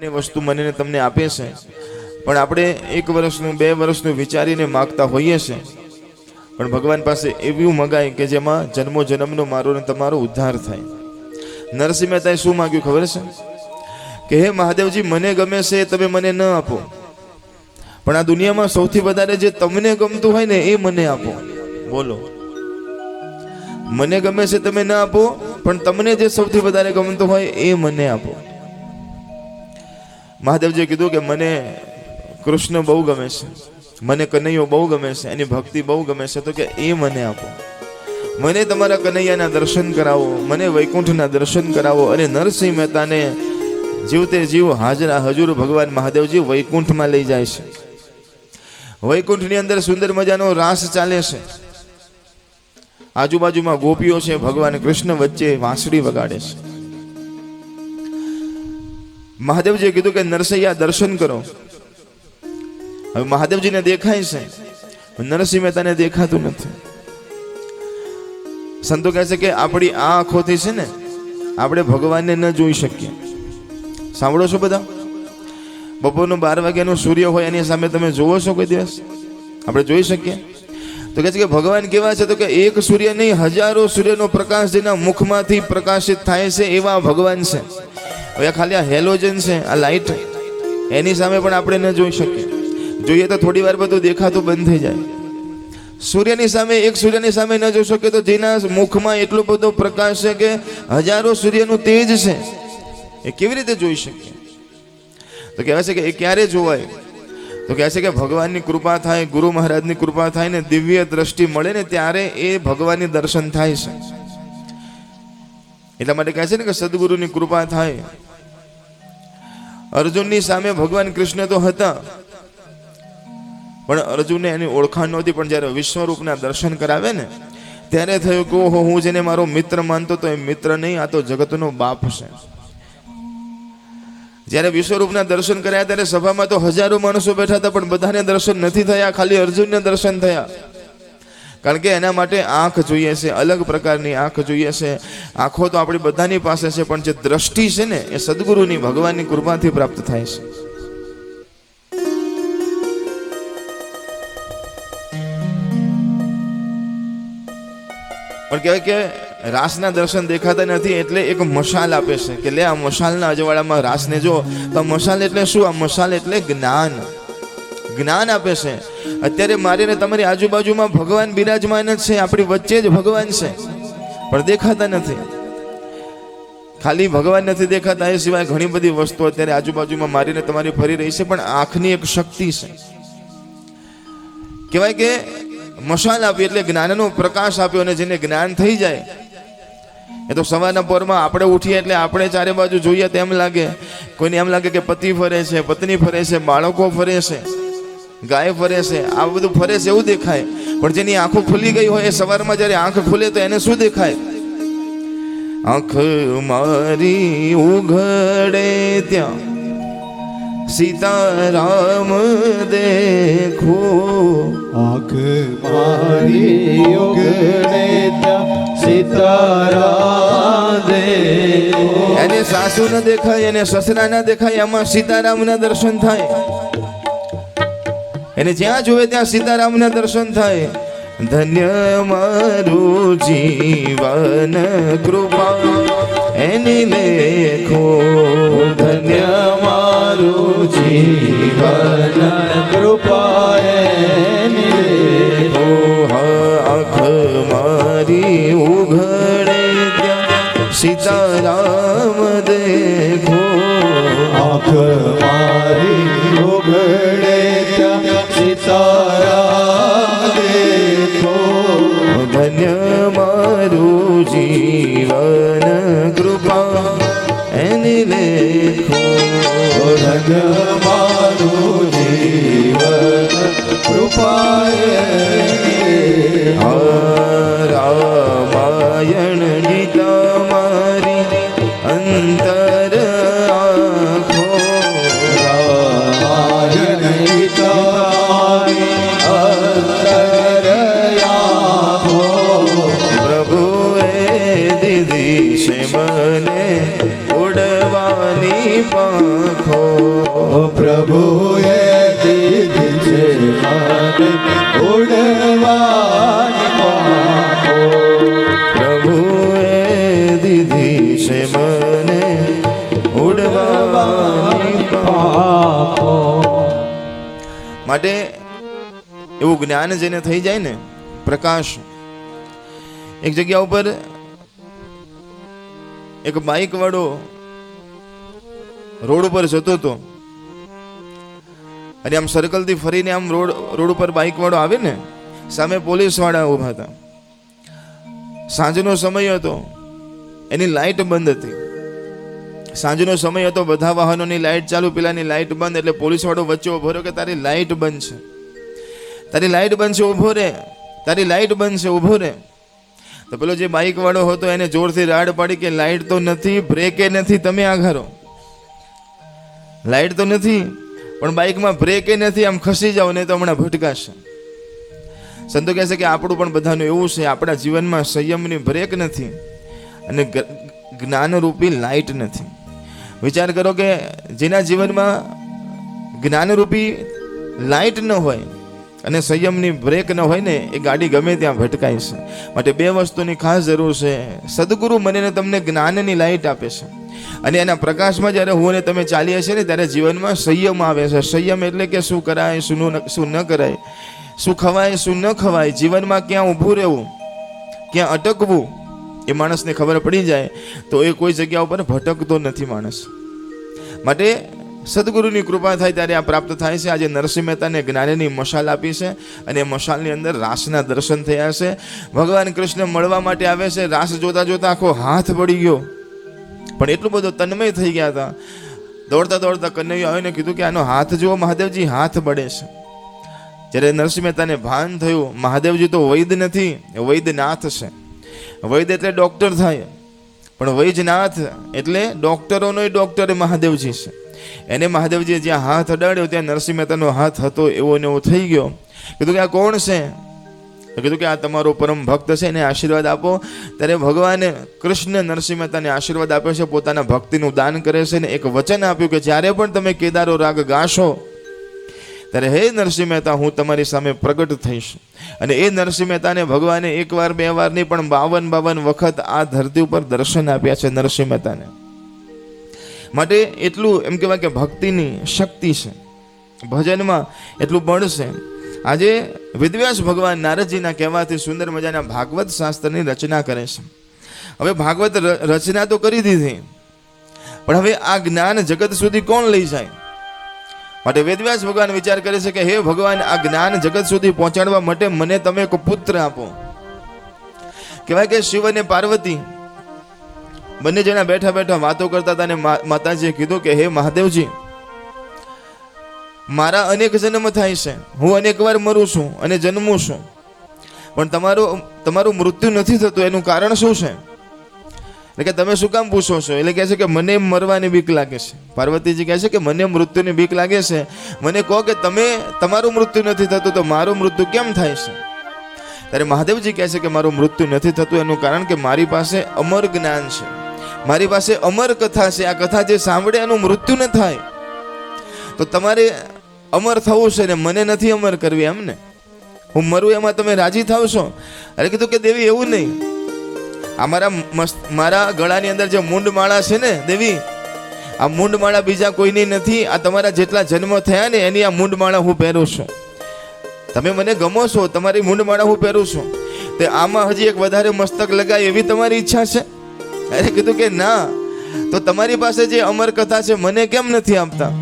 वस्तु મને તમને આપે છે પણ આપણે 1 વર્ષનું 2 વર્ષનું વિચારીને માંગતા હોઈએ છે પણ ભગવાન પાસે એવું મંગાય કે જેમાં જન્મો જન્મનો મારો ને તમારો ઉદ્ધાર થાય। નરસિંહ મહેતાએ શું માંગ્યું ખબર છે કે હે મહાદેવજી મને ગમે છે તમે મને ન આપો પણ આ દુનિયામાં સૌથી વધારે જે તમને ગમતું હોય ને એ મને આપો। બોલો, મને ગમે છે તમે ન આપો પણ તમને જે સૌથી વધારે ગમતું હોય એ મને આપો। મહાદેવજીએ કીધું કે મને કૃષ્ણ બહુ ગમે છે, મને કનૈયો બહુ ગમે છે, એની ભક્તિ બહુ ગમે છે, તો કે એ મને આપો। મને તમારા કનૈયાના દર્શન કરાવો, મને વૈકુંઠના દર્શન કરાવો। અને નરસિંહ મહેતાને જીવતે જીવ હાજરા હજુર ભગવાન મહાદેવજી વૈકુંઠમાં લઈ જાય છે। વૈકુંઠની અંદર સુંદર મજાનો રાસ ચાલે છે, આજુબાજુમાં ગોપીઓ છે, ભગવાન કૃષ્ણ વચ્ચે વાંસળી વગાડે છે। મહાદેવજીએ કીધું કે નરસૈયા દર્શન કરો। હવે મહાદેવજીને દેખાય છે, નરસિંહ મહેતાને દેખાતું નથી। સંતો કહે છે કે આપણી આ આંખોથી છે ને આપણે ભગવાનને ન જોઈ શકીએ। સાંભળો છો બધા? બપોરનું 12 વાગ્યાનો સૂર્ય હોય એની સામે તમે જોવો છો કોઈ દિવસ? આપણે જોઈ શકીએ? તો કહે છે કે ભગવાન કેવા છે? તો કે એક સૂર્ય નહીં, હજારો સૂર્યનો પ્રકાશ જેના મુખમાંથી પ્રકાશિત થાય છે એવા ભગવાન છે। હવે ખાલી આ હેલોજન છે, આ લાઈટ, એની સામે પણ આપણે ન જોઈ શકીએ। જોઈએ તો થોડી વાર બધું દેખાતું બંધ થઈ જાય। સૂર્યની સામે, એક સૂર્યની સામે ન જોઈ શકીએ તો જેના મુખમાં એટલો બધો પ્રકાશ છે કે હજારો સૂર્યનું તેજ છે, એ કેવી રીતે જોઈ શકીએ? તો કહેવાય છે કે એ ક્યારે જોવાય? તો કહે છે કે ભગવાનની કૃપા થાય, ગુરુ મહારાજની કૃપા થાય ને દિવ્ય દ્રષ્ટિ મળે ને ત્યારે એ ભગવાનની દર્શન થાય છે। એટલા માટે કહે છે ને કે સદગુરુની કૃપા થાય। અર્જુનની સામે ભગવાન કૃષ્ણ તો હતા પણ અર્જુનને એની ઓળખાણ નહોતી, પણ જ્યારે વિશ્વરૂપના દર્શન કરાવે ને ત્યારે થયું કે ઓહો, હું જેને મારો મિત્ર માનતો તો એ મિત્ર નહીં, આ તો જગતનો બાપ છે। જ્યારે વિશ્વરૂપના દર્શન કર્યા ત્યારે સભામાં તો હજારો માણસો બેઠા હતા પણ બધાને દર્શન નથી થયા, ખાલી અર્જુનને દર્શન થયા। કારણ કે એના માટે આંખ જોઈએ છે, અલગ પ્રકારની આંખ જોઈએ છે। આંખો તો આપણી બધાની પાસે છે પણ જે દ્રષ્ટિ છે ને એ સદગુરુની, ભગવાનની કૃપાથી પ્રાપ્ત થાય છે। પણ કહેવાય કે રાસના દર્શન દેખાતા નથી એટલે એક મશાલ આપે છે કે લે આ મશાલના અજવાળામાં રાસને જો। તો મશાલ એટલે શું? આ મશાલ એટલે જ્ઞાન, જ્ઞાન આપે છે। અત્યારે મારી ને તમારી આજુબાજુમાં ભગવાન બિરાજમાન જ છે, આપણી વચ્ચે જ ભગવાન છે પણ દેખાતા નથી। ખાલી ભગવાન નથી દેખાતા એ સિવાય ઘણી બધી વસ્તુ અત્યારે આજુબાજુમાં મારીને તમારી ફરી રહી છે, પણ આંખની એક શક્તિ છે। કહેવાય કે મશાલ આપી એટલે જ્ઞાનનો પ્રકાશ આપ્યો, અને જેને જ્ઞાન થઈ જાય એ તો સવારના પોરમાં આપણે ઉઠીએ એટલે આપણે ચારે બાજુ જોઈએ તો એમ લાગે, કોઈને એમ લાગે કે પતિ ફરે છે, પત્ની ફરે છે, બાળકો ફરે છે, ગાય ફરે છે, આ બધું ફરે છે એવું દેખાય। પણ જેની આંખો ખુલી ગઈ હોય એ સવારમાં જ્યારે આંખ ખુલે તો એને શું દેખાય? આંખ મારી ઉઘડે ત્યાં સીતારામ દેખો, આંખ મારી ઉઘડે ત્યાં સીતારામ દેખો। એને સાસુ ન દેખાય, એને સસરા ના દેખાય, એમાં સીતારામના દર્શન થાય। એને જ્યાં જોવે ત્યાં સીતારામના દર્શન થાય। ધન્ય મારું જીવન કૃપા એની લેખો, ધન્ય મારું જીવન કૃપા એની લેખો। આંખ મારી ઉઘડે ત્યાં સીતારામ દેખો, આંખ મારી ઉઘડે ત્યાં સીતારામ દેખો। ધન્ય મારું જીવન કૃપા એની લેખો, ધન્ય મારું જીવન કૃપા એની લેખો। રામાયણ ગીતા મારી અંતર આંખો, રામાયણ ગીતા મારી અંતર આંખો। પ્રભુએ દીધી છે મને ઉડવાની પાંખો, માટે એવું જ્ઞાન જેને થઈ જાય ને, પ્રકાશ. એક જગ્યા ઉપર એક બાઇક વાળો રોડ ઉપર જતો હતો અને આમ સર્કલ થી ફરીને આમ રોડ ઉપર બાઇક વાળો આવે ને, સામે પોલીસ વાળા ઉભા હતા. સાંજનો સમય હતો, એની લાઈટ બંધ હતી. સાંજનો સમય હતો, બધા વાહનોની લાઈટ ચાલુ, પેલાની લાઈટ બંધ. એટલે પોલીસ વાળો વચ્ચે ઉભો રહ્યો કે તારી લાઈટ બંધ છે, તારી લાઈટ બંધ છે, ઉભો રે, તારી લાઈટ બંધ છે, ઉભો રે. તો પેલો જે બાઇક વાળો હતો એને જોરથી રાડ પાડી કે લાઈટ તો નથી, બ્રેકે નથી, તમે આઘારો. લાઈટ તો નથી પણ બાઇકમાં બ્રેકે નથી, આમ ખસી જાઓ નહીં તો હમણાં ભટકાશે. સંતો કહે છે કે આપણું પણ બધાનું એવું છે, આપણા જીવનમાં સંયમની બ્રેક નથી અને જ્ઞાનરૂપી લાઈટ નથી. વિચાર કરો કે જેના જીવનમાં જ્ઞાનરૂપી લાઈટ ન હોય અને સંયમની બ્રેક ન હોય ને, એ ગાડી ગમે ત્યાં ભટકાય છે. માટે બે વસ્તુની ખાસ જરૂર છે. સદગુરુ મને તમને જ્ઞાનની લાઈટ આપે છે અને એના પ્રકાશમાં જ્યારે હું અને તમે ચાલીએ છીએ ને, ત્યારે જીવનમાં સંયમ આવે છે. સંયમ એટલે કે શું કરાય, શું ન કરાય, શું ખવાય, શું ન ખવાય, જીવનમાં ક્યાં ઊભું રહેવું, ક્યાં અટકવું, એ માણસને ખબર પડી જાય તો એ કોઈ જગ્યા ઉપર ભટકતો નથી માણસ. માટે સદગુરુની કૃપા થાય ત્યારે આ પ્રાપ્ત થાય છે. આજે નરસિંહ મહેતાને જ્ઞાનની મશાલ આપી છે અને એ મશાલની અંદર રાસના દર્શન થયા છે. ભગવાન કૃષ્ણ મળવા માટે આવે છે. રાસ જોતા જોતા આખો હાથ પડી ગયો, પણ એટલું બધું તન્મય થઈ ગયા હતા. દોડતા દોડતા કનૈયો આવીને કીધું કે આનો હાથ જુઓ મહાદેવજી, હાથ બળે છે. જ્યારે નરસિંહ મહેતાને ભાન થયું, મહાદેવજી તો વૈદ નથી, વૈદ્યનાથ છે. વૈદ એટલે ડોક્ટર થાય, પણ વૈજનાથ એટલે ડોક્ટરોનો ડોક્ટર મહાદેવજી છે. એને મહાદેવજીએ જ્યાં હાથ અડાડ્યો ત્યાં નરસિંહ મહેતાનો હાથ હતો એવો ને એવો થઈ ગયો. કીધું કે આ કોણ છે? કીધું કે આ તમારો પરમ ભક્ત છે, એને આશીર્વાદ આપો. ત્યારે ભગવાન કૃષ્ણ નરસિંહ મહેતાને આશીર્વાદ આપ્યો છે, પોતાના ભક્તિનું દાન કરે છે ને એક વચન આપ્યું કે જ્યારે પણ તમે કેદારો રાગ ગાશો ત્યારે હે નરસિંહ મહેતા, હું તમારી સામે પ્રગટ થઈશ. અને એ નરસિંહ મહેતાને ભગવાને એક વાર બે વાર નહીં પણ 52 વખત આ ધરતી ઉપર દર્શન આપ્યા છે નરસિંહ મહેતાને. માટે એટલું એમ કહેવાય કે ભક્તિની શક્તિ છે, ભજનમાં એટલું બળ છે. આજે વેદવ્યાસ ભગવાન નારદજીના કહેવાથી સુંદર મજાના ભાગવત શાસ્ત્રની રચના કરે છે. હવે ભાગવત રચના તો કરી દીધી, પણ હવે આ જ્ઞાન જગત સુધી કોણ લઈ જાય? માટે વેદવ્યાસ ભગવાન વિચાર કરે છે કે હે ભગવાન, આ જ્ઞાન જગત સુધી પહોંચાડવા માટે મને તમે એક પુત્ર આપો. કહેવાય કે શિવ અને પાર્વતી બંને જણા બેઠા બેઠા વાતો કરતા હતા અને માતાજીએ કીધું કે હે મહાદેવજી, મારા અનેક જન્મ થાય છે, હું અનેક વાર મરું છું અને જન્મું છું, પણ તમારું મૃત્યુ નથી થતું, એનું કારણ શું છે? એટલે કે તમે શું કામ પૂછો છો? એટલે કહે છે કે મને મરવાની બીક લાગે છે. પાર્વતીજી કહે છે કે મને મૃત્યુની બીક લાગે છે, મને કહો કે તમારું મૃત્યુ નથી થતું તો મારું મૃત્યુ કેમ થાય છે? ત્યારે મહાદેવજી કહે છે કે મારું મૃત્યુ નથી થતું એનું કારણ કે મારી પાસે અમર જ્ઞાન છે, મારી પાસે અમર કથા છે. આ કથા જે સાંભળે એનું મૃત્યુ ન થાય. તો તમારે અમર થવું છે ને મને નથી અમર કરવી, એમ ને? હું મરું એમાં તમે રાજી થાવ છો? અરે કીધું કે દેવી એવું નહીં, મારા ગળાની અંદર જે મૂંડમાળા છે ને દેવી, આ મૂંડમાળા બીજા કોઈની નથી. આ તમારા જેટલા જન્મ થયા ને એની આ મૂંડમાળા હું પહેરું છું. તમે મને ગમો છો, તમારી મૂંડમાળા હું પહેરું છું, તે આમાં હજી એક વધારે મસ્તક લગાય એવી તમારી ઈચ્છા છે? અરે કીધું કે ના, તો તમારી પાસે જે અમર કથા છે મને કેમ નથી આપતા?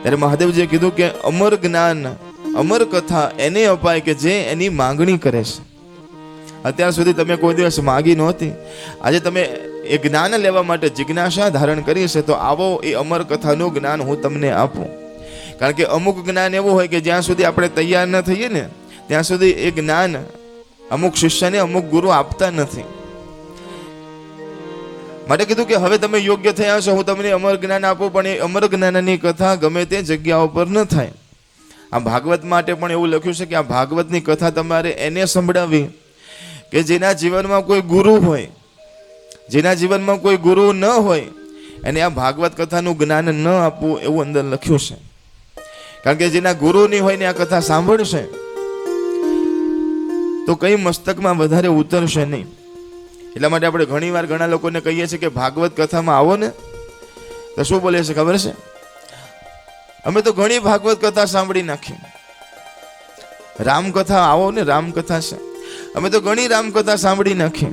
ત્યારે મહાદેવજીએ કીધું કે અમર જ્ઞાન, અમર કથા એને અપાય કે જે એની માંગણી કરે છે. અત્યાર સુધી તમે કોઈ દિવસ માગી નહોતી, આજે તમે એ જ્ઞાન લેવા માટે જિજ્ઞાસા ધારણ કરી છે, તો આવો એ અમર કથાનું જ્ઞાન હું તમને આપું. કારણ કે અમુક જ્ઞાન એવું હોય કે જ્યાં સુધી આપણે તૈયાર ન થઈએ ને ત્યાં સુધી એ જ્ઞાન અમુક શિષ્યને અમુક ગુરુ આપતા નથી. માટે કીધું કે હવે તમે યોગ્ય થયા છો, હું તમને અમર જ્ઞાન આપું, પણ એ અમર જ્ઞાનની કથા ગમે તે જગ્યા ઉપર ન થાય. આ ભાગવત માટે પણ એવું લખ્યું છે કે આ ભાગવતની કથા તમારે એને સંભળાવી કે જેના જીવનમાં કોઈ ગુરુ હોય, જેના જીવનમાં કોઈ ગુરુ ન હોય એને આ ભાગવત કથાનું જ્ઞાન ન આપવું, એવું અંદર લખ્યું છે. કારણ કે જેના ગુરુ નહીં હોય ને આ કથા સાંભળશે તો કઈ મસ્તકમાં વધારે ઉતરશે નહીં. એટલા માટે આપણે ઘણીવાર ઘણા લોકોને કહીએ છીએ કે ભાગવત કથામાં આવો ને તો શું બોલે છે ખબર છે? અમે તો ઘણી ભાગવત કથા સાંભળી નાખી. રામકથા આવો ને, રામકથા છે, અમે તો ઘણી રામકથા સાંભળી નાખી.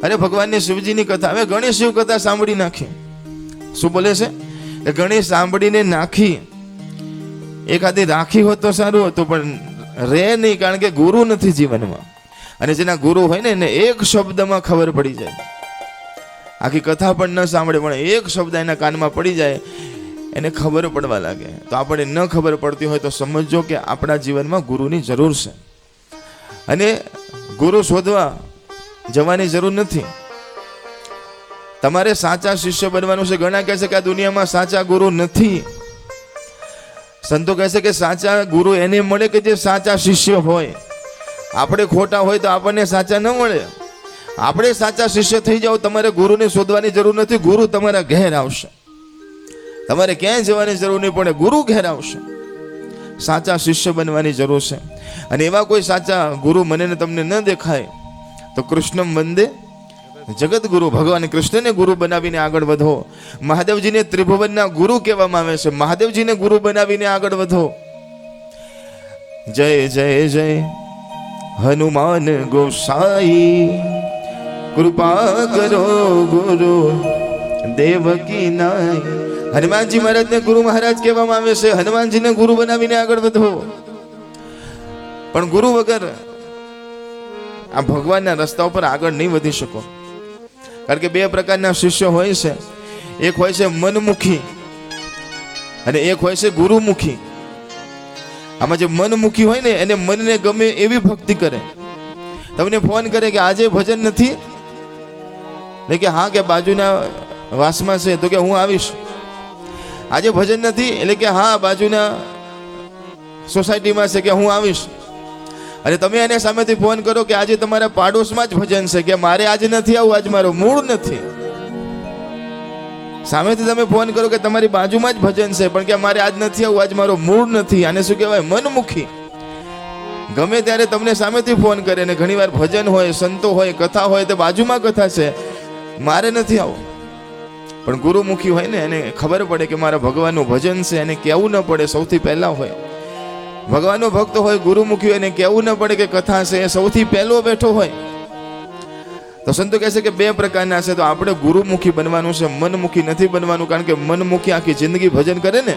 અરે ભગવાનની શિવજીની કથા અમે ઘણી શિવ કથા સાંભળી નાખી. શું બોલે છે કે ઘણી સાંભળીને નાખી, એકાદી રાખી હોત તો સારું હતું, પણ રે નહીં, કારણ કે ગુરુ નથી જીવનમાં. અને જેના ગુરુ હોય ને એને એક શબ્દમાં ખબર પડી જાય. આખી કથા પણ ન સાંભળે પણ એક શબ્દ એના કાનમાં પડી જાય, એને ખબર પડવા લાગે. તો આપણે ન ખબર પડતી હોય તો સમજો કે આપણા જીવનમાં ગુરુની જરૂર છે. અને ગુરુ શોધવા જવાની જરૂર નથી. તમારે સાચા શિષ્ય બનવાનું છે. ઘણા કહે છે કે આ દુનિયામાં સાચા ગુરુ નથી. સંતો કહે છે કે સાચા ગુરુ એને મળે કે જે સાચા શિષ્ય હોય. આપણે ખોટા હોય તો આપણને સાચા ન મળે. આપણે સાચા શિષ્ય થઈ જાઓ, તમારે ગુરુને શોધવાની જરૂર નથી. ગુરુ તમારા ઘેર આવશે. તમારે ક્યાંય જવાની જરૂર નહીં પડે, ગુરુ ઘેર આવશે. સાચા શિષ્ય બનવાની જરૂર છે. અને એવા કોઈ સાચા ગુરુ મને ને તમને ન દેખાય તો કૃષ્ણમ વંદે જગત ગુરુ, ભગવાન કૃષ્ણને ગુરુ બનાવીને આગળ વધો. મહાદેવજીને ત્રિભુવનના ગુરુ કહેવામાં આવે છે. મહાદેવજીને ગુરુ બનાવીને આગળ વધો. જય જય જય હનુમાન ગોસાઈ, કૃપા કરો ગુરુ દેવકી નાય. હનુમાનજી મહારાજને ગુરુ મહારાજ કહેવામાં આવે છે. હનુમાનજીને ગુરુ બનાવીને આગળ વધો. પણ ગુરુ વગર આ ભગવાનના રસ્તા ઉપર આગળ નહીં વધી શકો. કારણ કે બે પ્રકારના શિષ્ય હોય છે. એક હોય છે મનમુખી અને એક હોય છે ગુરુમુખી. આમાં જે મનમુખી હોય ને એને મનને ગમે એવી ભક્તિ કરે. તમને ફોન કરે કે આજે ભજન નથી ને, કે હા, કે બાજુના વાસમાં છે તો કે હું આવીશ. આજે ભજન નથી એટલે કે હા, બાજુના સોસાયટીમાં છે કે હું આવીશ. અને તમે એને સામેથી ફોન કરો કે આજે તમારા પાડોશમાં જ ભજન છે, કે મારે આજે નથી આવું, આજ મારો મૂડ નથી. સામેથી તમે ફોન કરો કે તમારી બાજુમાં જ ભજન છે પણ કે મારે આજ નથી આવું, આજ મારો મૂડ નથી. આને શું કહેવાય? મનમુખી. ગમે ત્યારે તમને સામેથી ફોન કરે ને ઘણીવાર ભજન હોય, સંતો હોય, કથા હોય, તો બાજુમાં કથા છે, મારે નથી આવું. પણ ગુરુમુખી હોય ને એને ખબર પડે કે મારા ભગવાનનું ભજન છે, એને કહેવું ન પડે, સૌથી પહેલા હોય. ભગવાનનો ભક્ત હોય, ગુરુમુખી હોય, એને કહેવું ન પડે કે કથા છે, એ સૌથી પહેલો બેઠો હોય. તો સંતો કહે છે કે બે પ્રકારના છે. તો આપણે ગુરુમુખી બનવાનું છે, મનમુખી નથી બનવાનું. કારણ કે મનમુખી આખી જિંદગી ભજન કરે ને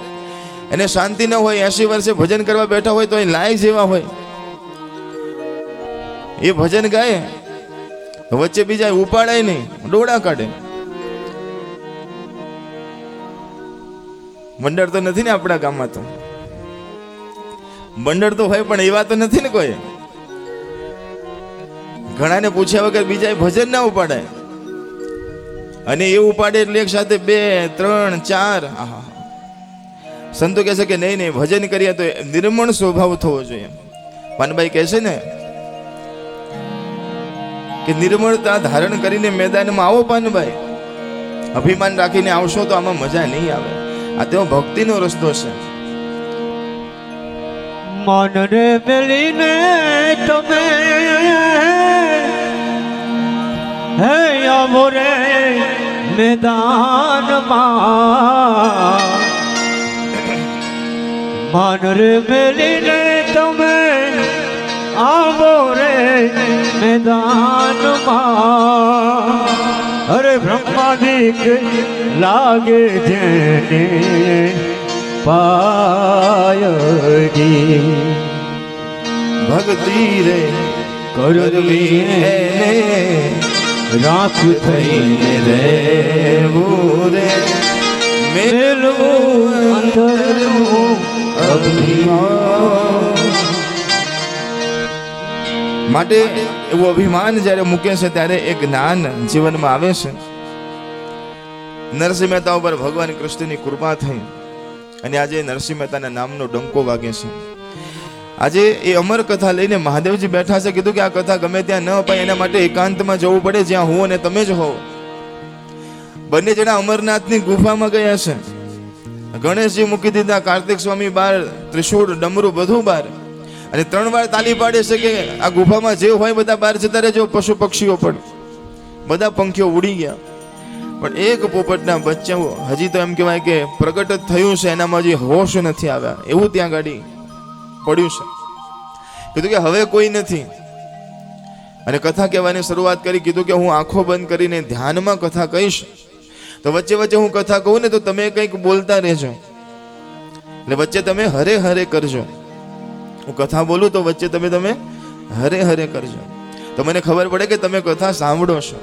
એને શાંતિ ન હોય. 80 વર્ષે ભજન કરવા બેઠા હોય તો એ લાય જેવા હોય. એ ભજન ગાય વચ્ચે બીજા ઉપાડાય નહીં, ડોળા કાઢે. મંડળ તો નથી ને આપણા ગામમાં. તો મંડળ તો હોય પણ એવા તો નથી ને કોઈ. ઘણાને પૂછ્યા વગર બીજા ભજન ના ઉપાડાય. અને એ ઉપાડે એટલે એક સાથે 2, 3, 4. સંતો કહે છે કે નહીં નહીં, ભજન કરીએ તો નિર્મળ સ્વભાવ થવો જોઈએ. પાનભાઈ કહે છે ને કે નિર્મળતા ધારણ કરીને મેદાનમાં આવો પાનભાઈ. અભિમાન રાખીને આવશો તો આમાં મજા નહીં આવે. આ તેઓ ભક્તિનો રસ્તો છે. મનને મેલીને તમે હે આવો રે મેદાનમાં. મન રે મેલીને તમે આવો રે મેદાનમાં. અરે બ્રહ્માદિક લાગે જેને પાયજી. ભક્તિ રે કરવી એને રાખ થઈને રહેવું રે. મેલવું અંતરનું અભિમાન. માટે એવું અભિમાન જ્યારે મૂકે છે ત્યારે એક જ્ઞાન જીવનમાં આવે છે. નરસિંહ મહેતા ઉપર ભગવાન કૃષ્ણની કૃપા થઈ અને આજે નરસિંહ મહેતાના નામનો ડંકો વાગે છે. આજે એ અમર કથા લઈને મહાદેવજી બેઠા છે. કીધું કે આ કથા ગમે ત્યાં ન અપાય, એના માટે એકાંતમાં જવું પડે, જ્યાં હું અને તમે જ હો. બંને જણા અમરનાથની ગુફામાં ગયા છે. ગણેશજી મૂકી દીધા, કાર્તિક સ્વામી બાર, ત્રિશૂળ, ડમરું બધું બાર. અને 3 વાર તાલી પાડે છે કે આ ગુફામાં જે હોય બધા બહાર જતા રહેજો. પશુ પક્ષીઓ પણ બધા પંખીઓ ઉડી ગયા. પણ એક પોપટના બચ્ચા હજી તો એમ કહેવાય કે પ્રગટ જ થયું છે, એનામાં હજી હોશ નથી આવ્યા, એવું ત્યાં ગાડી પડ્યું છે. કીધું કે હવે કોઈ નથી, અને કથા કહેવાની શરૂઆત કરી. કીધું કે હું આંખો બંધ કરીને ધ્યાનમાં કથા કહીશ, તો વચ્ચે વચ્ચે હું કથા કહું ને તો તમે કંઈક બોલતા રહેજો, એટલે વચ્ચે તમે હરે હરે કરજો. હું કથા બોલું તો વચ્ચે તમે હરે હરે કરજો, તો મને ખબર પડે કે તમે કથા સાંભળો છો.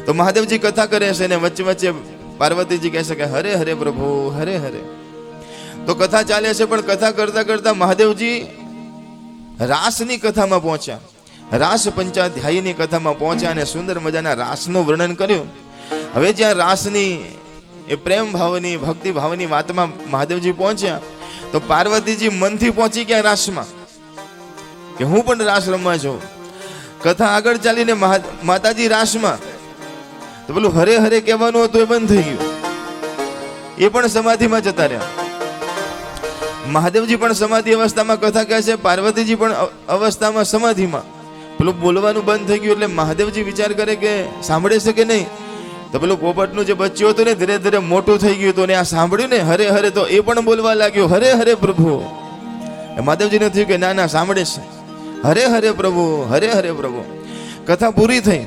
તો મહાદેવજી કથા કરે છે ને વચ્ચે વચ્ચે પાર્વતીજી કહે છે કે હરે હરે પ્રભુ હરે હરે. તો કથા ચાલે છે, પણ કથા કરતા કરતા મહાદેવજી રાસની કથામાં પહોંચ્યા, રાસ પંચાધ્યાયીની કથામાં પહોંચ્યા અને સુંદર મજાના રાસનું વર્ણન કર્યું. હવે જ્યાં રાસની એ પ્રેમ ભાવની ભક્તિ ભાવની વાતમાં મહાદેવજી પહોંચ્યા, તો પાર્વતીજી મનથી પહોંચી ગયા રાસમાં કે હું પણ રાસ રમવા જાઉં. કથા આગળ ચાલીને માતાજી રાસમાં, તો પેલું હરે હરે કહેવાનું હતું એ બંધ થઈ ગયું, એ પણ સમાધિમાં જતા રહ્યા. મહાદેવજી પણ સમાધિ અવસ્થામાં કથા કહે છે, પાર્વતીજી પણ અવસ્થામાં સમાધિમાં, પેલું બોલવાનું બંધ થઈ ગયું. એટલે મહાદેવજી વિચાર કરે કે સાંભળે છે કે નહીં. તો પેલું પોપટનું જે બચ્ચું હતું ને ધીરે ધીરે મોટું થઈ ગયું હતું, ને આ સાંભળ્યું ને હરે હરે, તો એ પણ બોલવા લાગ્યો હરે હરે પ્રભુ. મહાદેવજીને થયું કે ના ના સાંભળે છે, હરે હરે પ્રભુ હરે હરે પ્રભુ. કથા પૂરી થઈ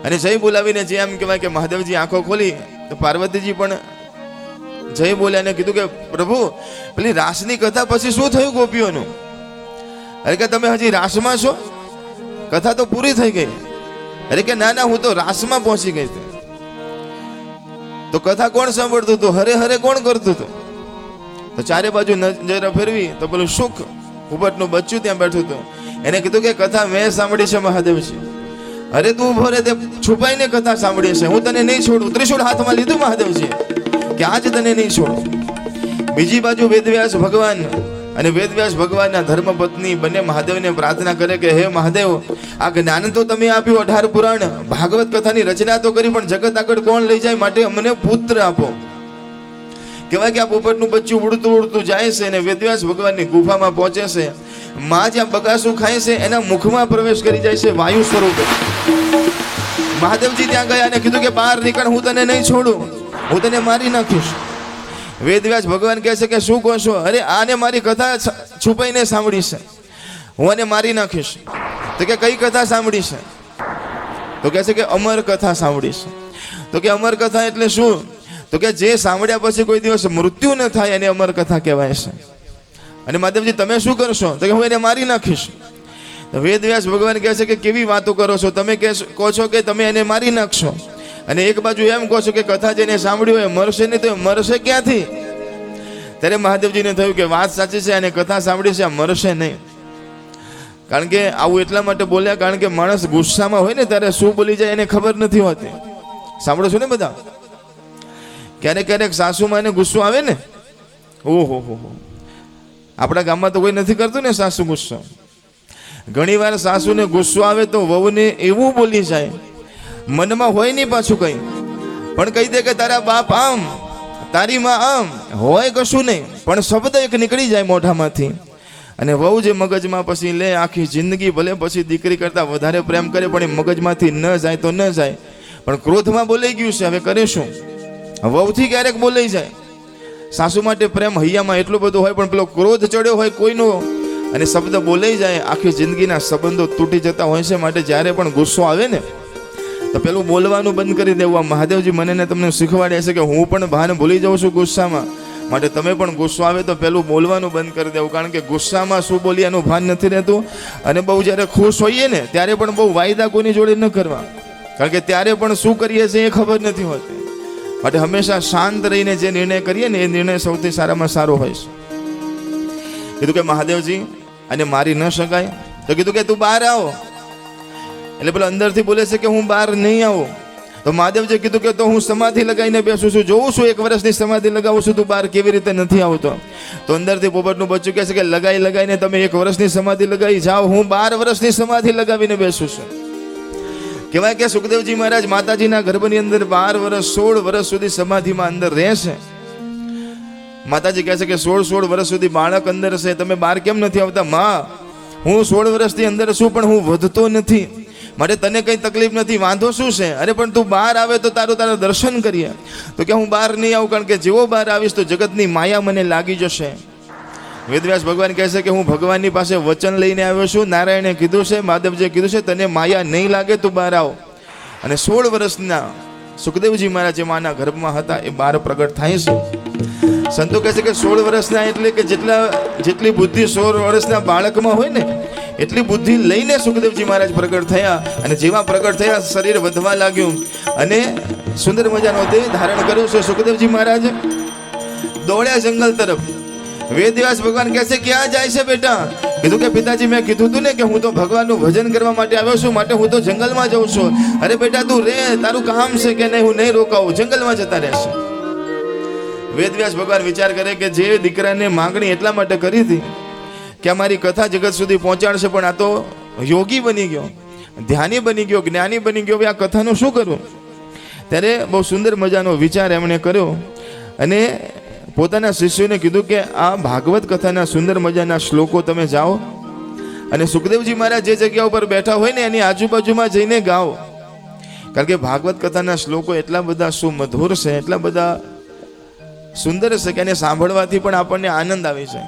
અને જય બોલાવીને જે એમ કહેવાય કે મહાદેવજી આંખો ખોલી, તો પાર્વતીજી પણ જય બોલ્યા ને કીધું કે પ્રભુ પેલી રાસની કથા પછી શું થયું ગોપીઓનું? અરે કે તમે હજી રાસમાં છો, કથા તો પૂરી થઈ ગઈ. અરે કે ના ના હું તો રાસમાં પહોંચી ગઈ હતી. તો કથા કોણ સાંભળતું હતું? હરે હરે કોણ કરતું હતું? તો ચારે બાજુ નજર ફેરવી તો પેલું સુખ પોપટનું બચ્ચું ત્યાં બેઠું હતું. એને કીધું કે કથા મેં સાંભળી છે મહાદેવજી. અરે તું ઉભો રે, તે છુપાઈને કથા સાંભળી છે, હું તને નહીં છોડું. ત્રિશૂળ હાથમાં લીધું મહાદેવજી કે આજ તને નહીં છોડું. બીજી બાજુ વેદવ્યાસ ભગવાન અને વેદવ્યાસ ભગવાનના ધર્મપત્ની બંને મહાદેવને પ્રાર્થના કરે કે હે મહાદેવ, આ જ્ઞાન તો તમે આપ્યું, 18 પુરાણ ભાગવત કથાની રચના તો કરી, પણ જગત આગળ કોણ લઈ જાય? માટે અમને પુત્ર આપો. કહેવાય કે આ પોપટનું બચ્ચું ઉડતું ઉડતું જાય છે અને વેદવ્યાસ ભગવાનની ગુફામાં પહોંચે છે. માં જ્યાં બગાસું ખાય છે એના મુખમાં પ્રવેશ કરી જાય છે વાયુ સ્વરૂપે. મહાદેવજી ત્યાં ગયા અને કીધું કે બહાર નીકળ, હું તને નહીં છોડું, હું તને મારી નાખીશ. વેદવ્યાસ ભગવાન કહે છે કે શું કહો છો? અરે આને મારી કથા છુપાઈને સાંભળી છે, હું આને મારી નાખીશ. તો કે કઈ કથા સાંભળી છે? તો કહે છે કે અમર કથા સાંભળી છે. તો કે અમર કથા એટલે શું? તો કે જે સાંભળ્યા પછી કોઈ દિવસ મૃત્યુ ન થાય એને અમર કથા કહેવાય છે. અને મહાદેવજી તમે શું કરશો? તો કે હું એને મારી નાખીશ. વેદવ્યાસ ભગવાન કહે છે કે કેવી વાતો કરો છો? તમે કહો છો કે તમે એને મારી નાખશો, અને એક બાજુ એમ કહો છો કે કથા જેને સાંભળ્યું હોય મરશે નહીં, તો મરશે ક્યાંથી? ત્યારે મહાદેવજીને થયું કે વાત સાચી છે, અને કથા સાંભળી છે, આ મરશે નહીં. કારણ કે આવું એટલા માટે બોલ્યા કારણ કે માણસ ગુસ્સામાં હોય ને ત્યારે શું બોલી જાય એને ખબર નથી હોતી. સાંભળો છો ને બધા? ક્યારેક ક્યારેક સાસુમાં એને ગુસ્સો આવે ને, ઓહો હો, આપણા ગામમાં તો કોઈ નથી કરતું ને સાસુ ગુસ્સો. ઘણી વાર સાસુને ગુસ્સો આવે તો વહુને એવું બોલી જાય, મનમાં હોય નહીં પાછું કઈ, પણ કહી દે કે તારા બાપ આમ, તારી માં આમ, હોય કશું નહીં, પણ શબ્દ એક નીકળી જાય મોઢામાંથી. અને વહુ જે મગજમાં પછી લે આખી જિંદગી, ભલે પછી દીકરી કરતા વધારે પ્રેમ કરે પણ એ મગજમાંથી ન જાય તો ન જાય, પણ ક્રોધમાં બોલાઈ ગયું છે, હવે કરે શું? વહુથી ક્યારેક બોલાઈ જાય. સાસુ માટે પ્રેમ હૈયામાં એટલો બધો હોય, પણ પેલો ક્રોધ ચડ્યો હોય કોઈનો અને શબ્દ બોલાઈ જાય, આખી જિંદગીના સંબંધો તૂટી જતા હોય છે. માટે જ્યારે પણ ગુસ્સો આવે ને તો પેલું બોલવાનું બંધ કરી દેવું. આ મહાદેવજી મને ને તમને શીખવાડે છે કે હું પણ ભાન ભૂલી જાઉં છું ગુસ્સામાં, માટે તમે પણ ગુસ્સો આવે તો પેલું બોલવાનું બંધ કરી દેવું. કારણ કે ગુસ્સામાં શું બોલીએ એનું ભાન નથી રહેતું, અને બહુ જ્યારે ખુશ હોઈએ ને ત્યારે પણ બહુ વાયદા કોઈની જોડે ન કરવા, કારણ કે ત્યારે પણ શું કરીએ છીએ એ ખબર નથી હોતી. માટે હંમેશા શાંત રહીને જે નિર્ણય કરીએ ને એ નિર્ણય સૌથી સારામાં સારો હોય છે. કીધું કે મહાદેવજી આને મારી ન શકાય. તો કીધું કે તું બહાર આવો. એટલે પેલો અંદરથી બોલે છે કે હું બહાર નહીં આવું. તો મહાદેવજી કીધું કે તો હું સમાધિ લગાવીને બેસું છું, જોઉં છું 1 વર્ષની સમાધિ લગાવું છું, તું બહાર કેવી રીતે નથી આવતો? તો અંદરથી પોપટનું બચ્ચું કહે છે કે લગાવીને તમે 1 વર્ષની સમાધિ લગાવી જાઓ, હું 12 વર્ષની સમાધિ લગાવીને બેસું છું. કહેવાય કે સુખદેવજી મહારાજ માતાજીના ગર્ભની અંદર 12 વર્ષ 16 વર્ષ સુધી સમાધિમાં અંદર રહેશે. માતાજી કહે છે કે 16 વર્ષ સુધી બાળક અંદર છે, તમે બહાર કેમ નથી આવતા? માં, હું 16 વર્ષની અંદર છું પણ હું વધતો નથી, માટે તને કંઈ તકલીફ નથી, વાંધો શું છે? અરે પણ તું બહાર આવે તો તારા દર્શન કરીએ. તો કે હું બહાર નહીં આવું, કારણ કે જેવો બહાર આવીશ તો જગતની માયા મને લાગી જશે. વેદવ્યાસ ભગવાન કહે છે કે હું ભગવાનની પાસે વચન લઈને આવ્યો છું. નારાયણે કીધું છે, મહાદેવજીએ કીધું છે, તને માયા નહીં લાગે તું બહાર આવ. અને 16 વર્ષના સુખદેવજી મહારાજ જે માના ગર્ભમાં હતા એ બહાર પ્રગટ થાય છે. સંતો કહે છે કે 16 વર્ષના એટલે કે જેટલી બુદ્ધિ 16 વર્ષના બાળકમાં હોય ને એટલી બુદ્ધિ લઈને સુખદેવજી મહારાજ પ્રગટ થયા. અને જેવા પ્રગટ થયા શરીર વધવા લાગ્યું અને સુંદર મજાનો દેહ ધારણ કર્યો છે. સુખદેવજી મહારાજ દોડ્યા જંગલ તરફ. વેદવ્યાસ ભગવાન કહે છે ક્યાં જાય છે બેટા? કીધું કે પિતાજી મેં કીધું હતું ને કે હું તો ભગવાનનું ભજન કરવા માટે આવ્યો છું, માટે હું તો જંગલમાં જાઉં છું. અરે બેટા તું રે, તારું કામ છે કે નહીં? હું નહીં રોકાવું, જંગલમાં જતા રહેશે. વેદવ્યાસ ભગવાન વિચાર કરે કે જે દીકરાને માંગણી એટલા માટે કરી હતી કે અમારી કથા જગત સુધી પહોંચાડશે, પણ આ તો યોગી બની ગયો, ધ્યાની બની ગયો, જ્ઞાની બની ગયો, આ કથાનું શું કરવું? ત્યારે બહુ સુંદર મજાનો વિચાર એમણે કર્યો અને પોતાના શિષ્યોને કીધું કે આ ભાગવત કથાના સુંદર મજાના શ્લોકો તમે જાઓ અને સુખદેવજી મહારાજ જે જગ્યા ઉપર બેઠા હોય ને એની આજુબાજુમાં જઈને ગાઓ. કારણ કે ભાગવત કથાના શ્લોકો એટલા બધા સુમધુર છે, એટલા બધા સુંદર છે કે એને સાંભળવાથી પણ આપણને આનંદ આવે છે.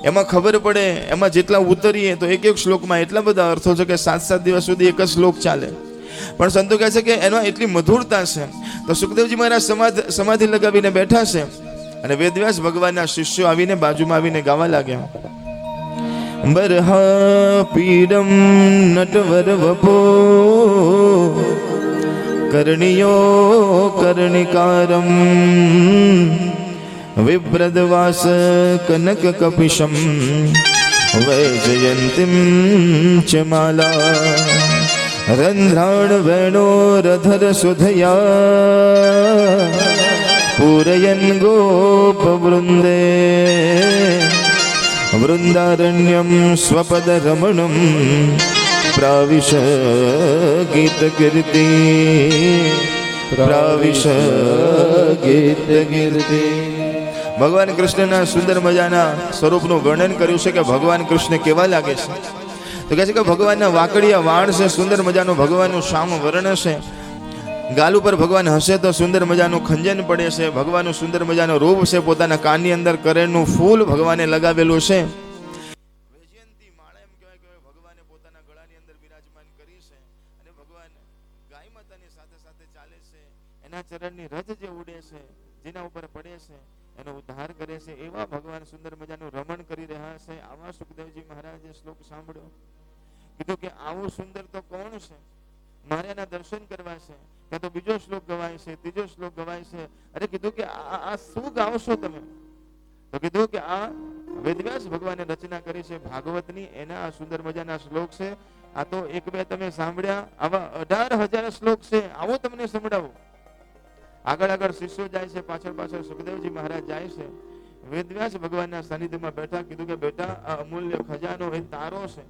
એમાં ખબર પડે, એમાં જેટલા ઉતરીએ તો એક શ્લોકમાં એટલા બધા અર્થો છે કે 7-7 દિવસ સુધી એક જ શ્લોક ચાલે. પણ સંતો કહે છે કે એમાં એટલી મધુરતા છે. તો સુખદેવજી મહારાજ સમાધિ લગાવીને બેઠા છે અને વેદવ્યાસ ભગવાનના શિષ્યો આવીને બાજુમાં આવીને ગાવા લાગ્યા. બરહા પીડમ નટવર વપો કર્ણિયો કર્ણિકારમ વિપ્રદવાસ કનક કપિશમ વૈજયંતીમ ચ માલા રંધ્રાણ વેણોરધર સુધયા પૂરયન ગોપ વૃંદે વૃંદારણ્યમ સ્વપદ રમણમ પ્રાવિશ ગીત કીર્તિ પ્રાવિશ ગીત કીર્તિ. ભગવાન કૃષ્ણના સુંદર મજાના સ્વરૂપનું વર્ણન કર્યું છે કે ભગવાન કૃષ્ણ કેવા લાગે છે. તો કહે છે કે ભગવાનના વાકડિયા વાળ છે, સુંદર મજાનું ભગવાનનું શ્યામ વર્ણ છે. ગાલ ઉપર ભગવાન હસે તો સુંદર મજાનું ખંજન પડે છે. ભગવાનનું સુંદર મજાનો રૂપ છે. પોતાના કાનની અંદર કરેણનું ફૂલ ભગવાને લગાવેલું છે. વૈજયંતી માળા એમ કહેવાય કે ભગવાને પોતાના ગળાની અંદર બિરાજમાન કરી છે અને ભગવાન ગાય માતાની સાથે સાથે ચાલે છે. એના ચરણની રજ જે ઉડે છે, જેના ઉપર પડે છે એનો ઉદ્ધાર કરે છે. એવા ભગવાન સુંદર મજાનું રમણ કરી રહ્યા છે. આવા સુખદેવજી મહારાજે શ્લોક સાંભળ્યો. કીધું કે આવું સુંદર તો કોણ છે? મારે એના દર્શન કરવા છે. ત્યાં તો બીજો શ્લોક ગવાય છે, ત્રીજો શ્લોક ગવાય છે. અરે કીધું કે આ શું ગાવશો તમે? તો કીધું કે આ વેદવ્યાસ ભગવાને રચના કરી છે ભાગવતની, એના આ સુંદર મજાના શ્લોક છે. આ તો એક બે તમે સાંભળ્યા, આવા 18,000 શ્લોક છે. આવો તમને સંભળાવો. આગળ શિષ્યો જાય છે, પાછળ સુખદેવજી મહારાજ જાય છે. વેદવ્યાસ ભગવાનના સાનિધ્યમાં બેઠા. કીધું કે બેટા આ અમૂલ્ય ખજાનો એ તારો છે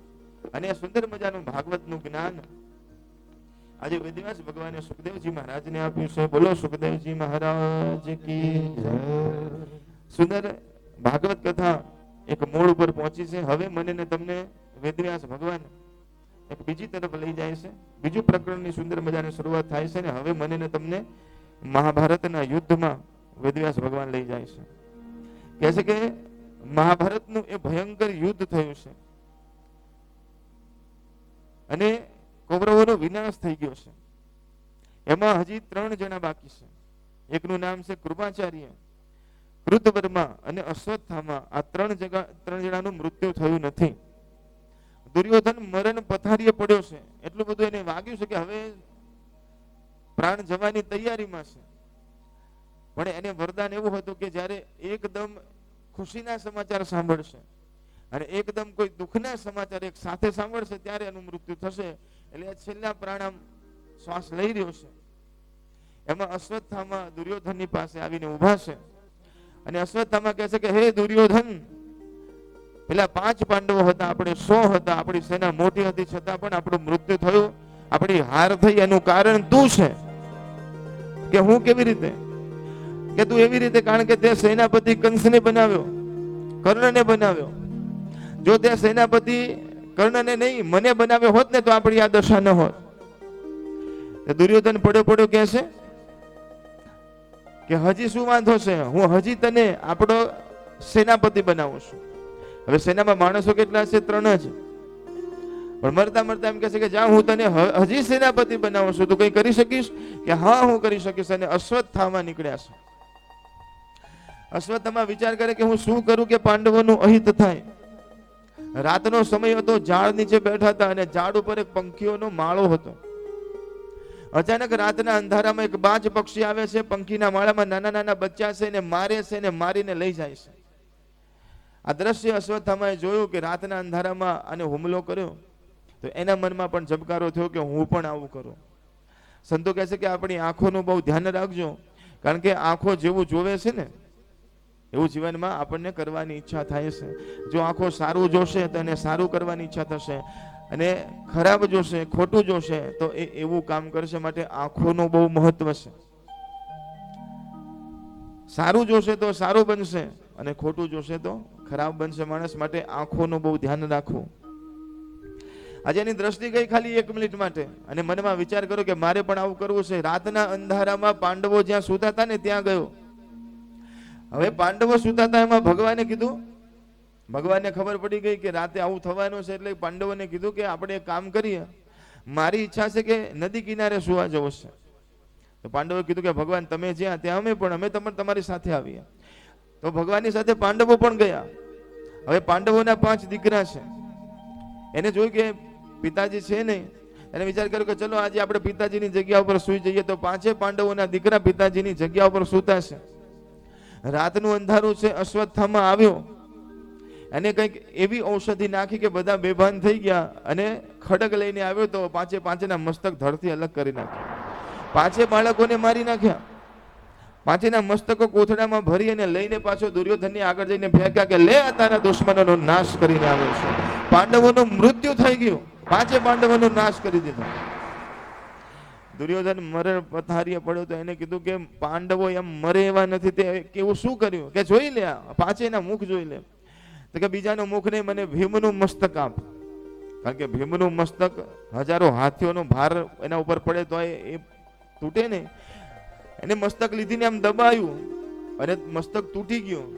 અને સુંદર મજાનું ભાગવતનું જ્ઞાન આજે વેદવ્યાસ ભગવાને સુખદેવજી મહારાજને આપ્યું છે. બોલો સુખદેવજી મહારાજ કી જય. સુંદર ભાગવત કથા એક મોડ ઉપર પહોંચી છે. હવે મને ને તમને વેદવ્યાસ ભગવાન એક બીજી તરફ લઈ જાય છે. બીજું પ્રકરણની સુંદર મજાની શરૂઆત થાય છે ને હવે મને ને તમને મહાભારતના યુદ્ધમાં વેદવ્યાસ ભગવાન લઈ જાય છે. કહે છે કે મહાભારતનું એ ભયંકર યુદ્ધ થયું છે અને કૌરવોનો વિનાશ થઈ ગયો છે. એમાં હજી 3 જણા બાકી છે. એકનું નામ છે કૃપાચાર્ય, કૃતવર્મા અને અશ્વત્થામા. આ 3 જણાનું મૃત્યુ થયું નથી. દુર્યોધન મરણ પથારીએ પડ્યો છે. એટલું બધું એને વાગ્યું છે કે હવે પ્રાણ જવાની તૈયારીમાં છે. પણ એને વરદાન એવું હતું કે જ્યારે એકદમ ખુશીના સમાચાર સાંભળશે અને એકદમ કોઈ દુઃખના સમાચાર એક સાથે સાંભળશે ત્યારે એનું મૃત્યુ થશે. એટલે છેલ્લા પ્રાણામ શ્વાસ લઈ રહ્યો છે. એમાં અશ્વત્થામા દુર્યોધનની પાસે આવીને ઊભા છે અને અશ્વત્થામા કહે છે કે હે દુર્યોધન, પેલા 5 પાંડવો હતા, આપણે 100 હતા, આપણી સેના મોટી હતી, છતાં પણ આપણું મૃત્યુ થયું, આપણી હાર થઈ. એનું કારણ તું છે. કે હું કેવી રીતે? કે તું એવી રીતે, કારણ કે તે સેનાપતિ કંસને બનાવ્યો, કર્ણને બનાવ્યો. જો તે સેનાપતિ કર્ણને નહીં મને બનાવ્યો હોત ને તો આપણી આ દશા ન હોત. દુર્યોધન પડ્યો કહે છે કે હજી શું વાંધો છે, હું હજી તને આપણો સેનાપતિ બનાવું છું. હવે સેનામાં માણસો કેટલા છે? 3 જ. પણ મરતા મરતા એમ કહે છે કે જા હું તને હજી સેનાપતિ બનાવું છું, તું કઈ કરી શકીશ? કે હા હું કરી શકીશ. અને અશ્વત્થામા નીકળ્યા છે. અશ્વત્થામા વિચાર કરે કે હું શું કરું કે પાંડવોનું અહિત થાય. રાતનો સમય હતો, ઝાડ નીચે બેઠા હતા અને ઝાડ ઉપર એક પંખીઓનો માળો હતો. અચાનક રાતના અંધારામાં એક બાજ પક્ષી આવે છે, પંખીના માળામાં નાના નાના બચ્ચા છે ને મારે છે ને મારીને લઈ જાય છે. આ દ્રશ્ય અશ્વત્થામાએ જોયું કે રાતના અંધારામાં આને હુમલો કર્યો, તો એના મનમાં પણ ઝબકારો થયો કે હું પણ આવું કરું. સંતો કહે છે કે આપણી આંખોનું બહુ ધ્યાન રાખજો, કારણ કે આંખો જેવું જોવે છે ને એવું જીવનમાં આપણને કરવાની ઈચ્છા થાય છે. જો આંખો સારું જોશે તો એને સારું કરવાની ઈચ્છા થશે, અને ખરાબ જોશે, ખોટું જોશે તો એ એવું કામ કરશે. માટે આંખોનું બહુ મહત્વ છે. સારું જોશે તો સારું બનશે અને ખોટું જોશે તો ખરાબ બનશે માણસ. માટે આંખોનું બહુ ધ્યાન રાખવું. આજે એની દ્રષ્ટિ ગઈ ખાલી 1 મિનિટ માટે, અને મનમાં વિચાર કરો કે મારે પણ આવું કરવું છે. રાતના અંધારામાં પાંડવો જ્યાં સૂતા હતા ને ત્યાં ગયો. હવે પાંડવો સૂતા હતા, એમાં ભગવાને કીધું, ભગવાનને ખબર પડી ગઈ કે રાતે આવું થવાનું છે, એટલે પાંડવોને કીધું કે આપણે એક કામ કરીએ, મારી ઈચ્છા છે કે નદી કિનારે સુવા જવું છે. તો પાંડવોએ કીધું કે ભગવાન તમે જ્યાં ત્યાં અમે તમારી સાથે આવીએ. તો ભગવાનની સાથે પાંડવો પણ ગયા. હવે પાંડવોના 5 દીકરા છે. એને જોયું કે પિતાજી છે નહીં, એને વિચાર કર્યો કે ચલો આજે આપણે પિતાજીની જગ્યા ઉપર સુઈ જઈએ. તો 5 પાંડવોના દીકરા પિતાજીની જગ્યા ઉપર સૂતા છે. રાતનું અંધારું છે. અશ્વત્થામા આવ્યો, એને કંઈક એવી ઔષધિ નાખી કે બધા બેભાન થઈ ગયા, અને ખડગ લઈને આવ્યો તો 5ના મસ્તક ધરથી અલગ કરી નાખ્યા. 5 બાળકોને મારી નાખ્યા. 5ના મસ્તકો કોથળામાં ભરી અને લઈને પાછો દુર્યોધનની આગળ જઈને ફેંક્યા કે લે તારા દુશ્મનોનો નાશ કરીને આવ્યો છે. પાંડવોનું મૃત્યુ થઈ ગયું. 5 પાંડવોનો નાશ કરી દીધો. દુર્યોધન મરણ પથારીએ પડ્યો તો એને કીધું કે પાંડવો એમ મરે એવા નથી. તે કેવું શું કર્યું? કે જોઈ લે, 5ના મુખ જોઈ લે. તો કે બીજાનું મુખ નહીં, મને ભીમનું મસ્તક આપ. કારણ કે ભીમનું મસ્તક હજારો હાથીઓનો ભાર એના ઉપર પડે તો એ તૂટે ને. એને મસ્તક લીધીને આમ દબાયું અને મસ્તક તૂટી ગયું.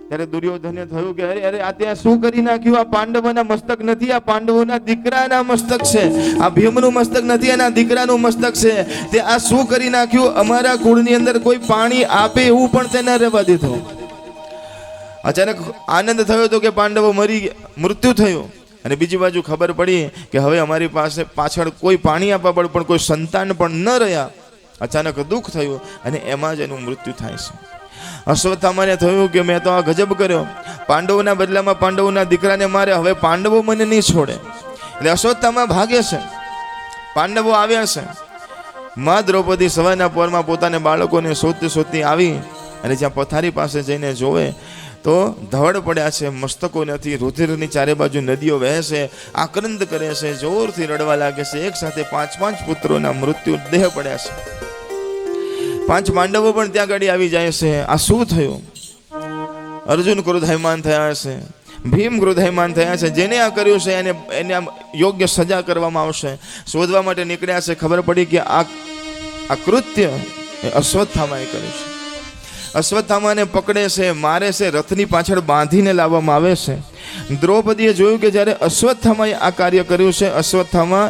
ત્યારે દુર્યોધને થયું કે અરે અરે આ ત્યાં શું કરી નાખ્યું? આ પાંડવોના મસ્તક નથી, આ પાંડવોના દીકરાના મસ્તક છે. આ ભીમનું મસ્તક નથી, એના દીકરાનું મસ્તક છે. તે આ શું કરી નાખ્યું? અમારા કુળની અંદર કોઈ પાણી આપે એવું પણ તેને રહેવા દીધું. અચાનક આનંદ થયો તો કે પાંડવો મૃત્યુ થયું. અને બીજી બાજુ ખબર પડી કે હવે અમારી પાસે પાછળ કોઈ પાણી આપવા પડે પણ કોઈ સંતાન પણ ન રહ્યા. અચાનક દુઃખ થયું અને એમાં જ એનું મૃત્યુ થાય છે. અશ્વત્થામાને થયું કે મેં તો આ ગજબ કર્યો, પાંડવોના બદલામાં પાંડવોના દીકરાને મારે, હવે પાંડવો મને નહીં છોડે. એટલે અશ્વત્થામા ભાગે છે. પાંડવો આવ્યા છે. માં દ્રૌપદી સવારના પોરમાં પોતાના બાળકોને શોધતી આવી અને જ્યાં પથારી પાસે જઈને જોવે તો ધવડ પડ્યા છે, મસ્તકો નથી, રુધિરની ચારે બાજુ નદીઓ વહે છે, આક્રંદ કરે છે, જોરથી રડવા લાગે છે. એક સાથે 5 પુત્રોના મૃત્યુ દેહ પડ્યા છે. 5 પાંડવો પણ ત્યાં ગાડી આવી જાય છે. આ શું થયું? અર્જુન ક્રોધાયમાન થયા છે, ભીમ ક્રોધાયમાન થયા છે. જેને આ કર્યું છે એને યોગ્ય સજા કરવામાં આવશે. શોધવા માટે નીકળ્યા છે. ખબર પડી કે આ કૃત્ય અશ્વત્થામાએ કર્યું છે. અશ્વત્થામાને પકડે છે, મારે છે, રથની પાછળ બાંધીને લાવવામાં આવે છે. દ્રૌપદીએ જોયું કે જ્યારે અશ્વત્થામાએ આ કાર્ય કર્યું છે, અશ્વત્થામા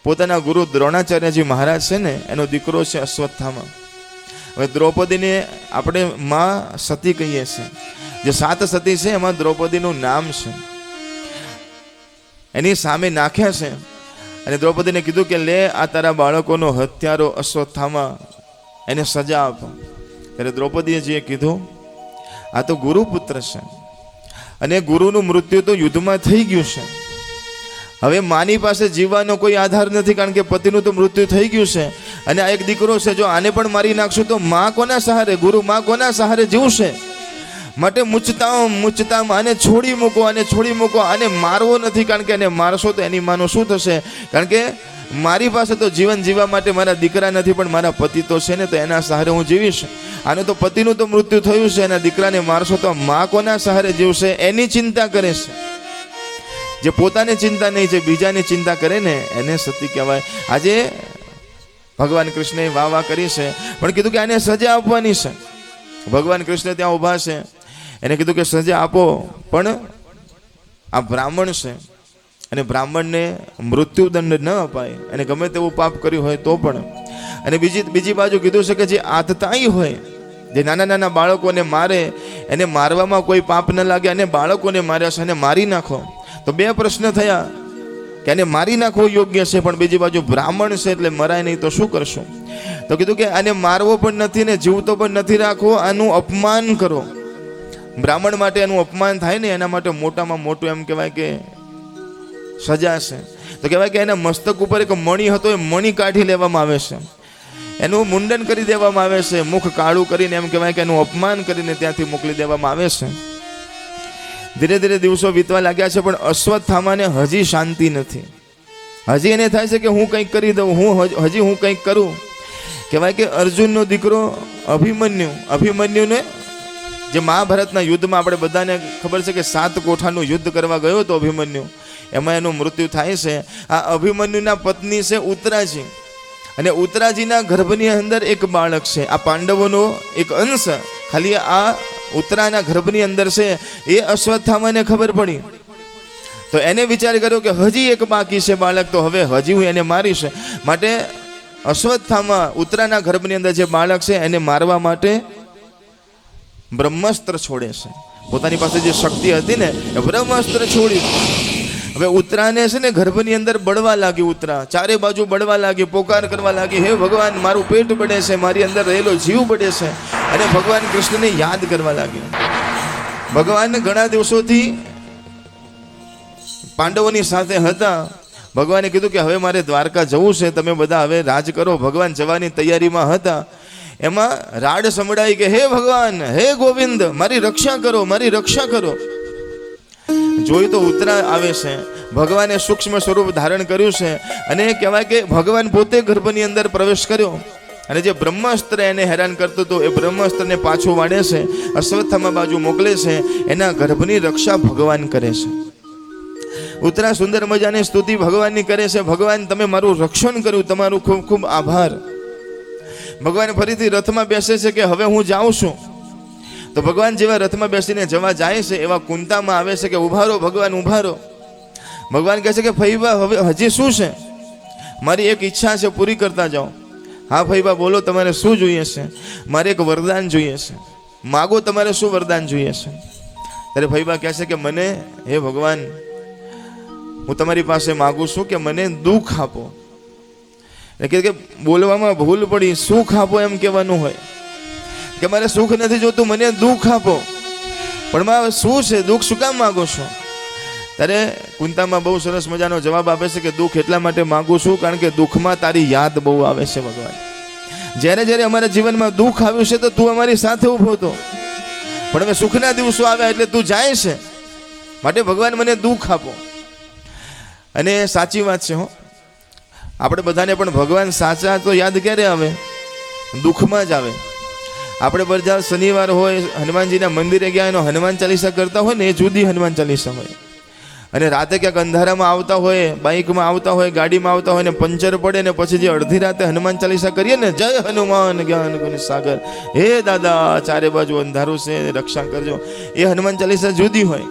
પોતાના ગુરુ દ્રોણાચાર્યજી મહારાજ છે ને એનો દીકરો છે અશ્વત્થામા. હવે દ્રૌપદીને આપણે માં સતી કહીએ છીએ. જે 7 સતી છે એમાં દ્રૌપદીનું નામ છે. એની સામે નાખ્યા છે અને દ્રૌપદીને કીધું કે લે આ તારા બાળકોનો હત્યારો અશ્વત્થામા, એને સજા આપો. ત્યારે દ્રૌપદીએ જે કીધું આ તો ગુરુપુત્ર છે અને ગુરુનું મૃત્યુ તો યુદ્ધમાં થઈ ગયું છે. હવે માની પાસે જીવવાનો કોઈ આધાર નથી, કારણ કે પતિનું તો મૃત્યુ થઈ ગયું છે અને આ એક દીકરો છે. જો આને પણ મારી નાખશું તો માં કોના સહારે, ગુરુ માં કોના સહારે જીવશે? માટે મૂચતા આને છોડી મૂકો. આને મારવો નથી, કારણ કે એને મારશો તો એની માનું શું થશે? કારણ કે મારી પાસે તો જીવન જીવવા માટે મારા દીકરા નથી, પણ મારા પતિ તો છે ને, તો એના સહારે હું જીવીશ. આને તો પતિનું તો મૃત્યુ થયું છે, એના દીકરાને મારશો તો માં કોના સહારે જીવશે? એની ચિંતા કરે છે. જે પોતાની ચિંતા નહીં, જે બીજાની ચિંતા કરે ને એને સતી કહેવાય. આજે ભગવાન કૃષ્ણએ વાહ કરી છે, પણ કીધું કે આને સજા આપવાની છે. ભગવાન કૃષ્ણ ત્યાં ઊભા છે, એને કીધું કે સજા આપો, પણ આ બ્રાહ્મણ છે અને બ્રાહ્મણને મૃત્યુદંડ ન અપાય, અને ગમે તેવું પાપ કર્યું હોય તો પણ. અને બીજી બાજુ કીધું છે કે જે આતતાઈ હોય, જે નાના નાના બાળકોને મારે, એને મારવામાં કોઈ પાપ ન લાગે, અને બાળકોને માર્યા છે, એને મારી નાખો. તો બે પ્રશ્ન થયા કે આને મારી નાખવો યોગ્ય છે, પણ બીજી બાજુ બ્રાહ્મણ છે એટલે મરાય નહીં તો શું કરશું? તો કીધું કે આને મારવો પણ નથી ને જીવતો પણ નથી રાખવો, આનું અપમાન કરો. બ્રાહ્મણ માટે એનું અપમાન થાય ને એના માટે મોટામાં મોટું એમ કહેવાય કે સજા છે. તો કહેવાય કે એના મસ્તક ઉપર એક મણી હતો, એ મણી કાઢી લેવામાં આવે છે, એનું મુંડન કરી દેવામાં આવે છે, મુખ કાળું કરીને એમ કહેવાય કે એનું અપમાન કરીને ત્યાંથી મોકલી દેવામાં આવે છે. ધીરે ધીરે દિવસો વીતવા લાગ્યા છે, પણ અશ્વત્થામાને હજી શાંતિ નથી. હજી એને થાય છે કે હું કંઈક કરી દઉં, હું કંઈક કરું. કહેવાય કે અર્જુનનો દીકરો અભિમન્યુને જે મહાભારતના યુદ્ધમાં આપણે બધાને ખબર છે કે 7 કોઠાનું યુદ્ધ કરવા ગયો હતો અભિમન્યુ, એમાં એનું મૃત્યુ થાય છે. આ અભિમન્યુના પત્ની છે ઉત્તરાજી, અને ઉત્તરાજીના ગર્ભની અંદર એક બાળક છે. આ પાંડવોનો એક અંશ ખાલી આ ઉત્તરાના ગર્ભની અંદર છે. એ અશ્વત્થામાને ખબર પડી, તો એને વિચાર કર્યો કે હજી એક બાકી છે બાળક, તો હવે હજી હું એને મારીશ. માટે અશ્વત્થામા ઉત્તરાના ગર્ભની અંદર જે બાળક છે એને મારવા માટે બ્રહ્માસ્ત્ર છોડે છે. પોતાની પાસે જે શક્તિ હતી ને એ બ્રહ્માસ્ત્ર છોડી. હવે ઉત્તરાને છે ને ગર્ભની અંદર બળવા લાગી. ઉત્તરા ચારે બાજુ બળવા લાગી, પોકાર કરવા લાગી, હે ભગવાન મારું પેટ બળે છે, મારી અંદર રહેલો જીવ બળે છે. અને ભગવાન કૃષ્ણને યાદ કરવા લાગી. ભગવાન ઘણા દિવસોથી પાંડવોની સાથે હતા. ભગવાને કીધું કે હવે મારે દ્વારકા જવું છે, તમે બધા હવે રાજ કરો. ભગવાન જવાની તૈયારીમાં હતા, એમાં રાડ સંભળાઈ કે હે ભગવાન, હે ગોવિંદ, મારી રક્ષા કરો, મારી રક્ષા કરો. જોઈ તો ઉત્તરા આવે છે. ભગવાને સૂક્ષ્મ સ્વરૂપ ધારણ કર્યું છે, અને કહેવાય કે ભગવાન પોતે ગર્ભની અંદર પ્રવેશ કર્યો, અને જે બ્રહ્માસ્ત્ર એને હેરાન કરતું હતું એ બ્રહ્માસ્ત્રને પાછું વાળે છે, અશ્વત્થામા બાજુ મોકલે છે, એના ગર્ભની રક્ષા ભગવાન કરે છે. ઉત્તરા સુંદર મજાની સ્તુતિ ભગવાનની કરે છે. ભગવાન તમે મારું રક્ષણ કર્યું, તમારું ખૂબ ખૂબ આભાર. ભગવાન ફરીથી રથમાં બેસે છે કે હવે હું જાઉં છું. તો ભગવાન જેવા રથમાં બેસીને જવા જાય છે એવા કુંતામાં આવે છે કે ઉભા રહો ભગવાન, ઉભા રહો. ભગવાન કહે છે કે ફઈબા હવે હજી શું છે? મારી એક ઈચ્છા છે, પૂરી કરતા જાઓ. હા ફઈબા બોલો, તમારે શું જોઈએ છે? મારે એક વરદાન જોઈએ છે, માગો, તમારે શું વરદાન જોઈએ છે? ત્યારે ફઈબા કહે છે કે મને, હે ભગવાન, હું તમારી પાસે માગું છું કે મને દુઃખ આપો. એટલે કે બોલવામાં ભૂલ પડી, સુખ આપો એમ કહેવાનું હોય કે મારે સુખ નથી જોતું, મને દુઃખ આપો. પણ માં શું છે દુઃખ, શું કામ માગો છો? ત્યારે કુંતામાં બહુ સરસ મજાનો જવાબ આપે છે કે દુઃખ એટલા માટે માગું છું કારણ કે દુઃખમાં તારી યાદ બહુ આવે છે ભગવાન. જ્યારે જ્યારે અમારા જીવનમાં દુઃખ આવ્યું છે તો તું અમારી સાથે ઊભો હતો, પણ હવે સુખના દિવસો આવ્યા એટલે તું જાય છે, માટે ભગવાન મને દુઃખ આપો. અને સાચી વાત છે હો, આપણે બધાને પણ ભગવાન સાચા તો યાદ ક્યારે આવે? દુઃખમાં જ આવે. આપણે બધા શનિવાર હોય, હનુમાનજીના મંદિરે ગયા એનો હનુમાન ચાલીસા કરતા હોય ને એ જુદી હનુમાન ચાલીસા હોય. અને રાતે ક્યાંક અંધારામાં આવતા હોય, બાઇકમાં આવતા હોય, ગાડીમાં આવતા હોય ને પંચર પડે ને પછી જે અડધી રાતે હનુમાન ચાલીસા કરીએ ને, જય હનુમાન જ્ઞાન ગુણ સાગર, હે દાદા ચારે બાજુ અંધારું છે, રક્ષા કરજો, એ હનુમાન ચાલીસા જુદી હોય.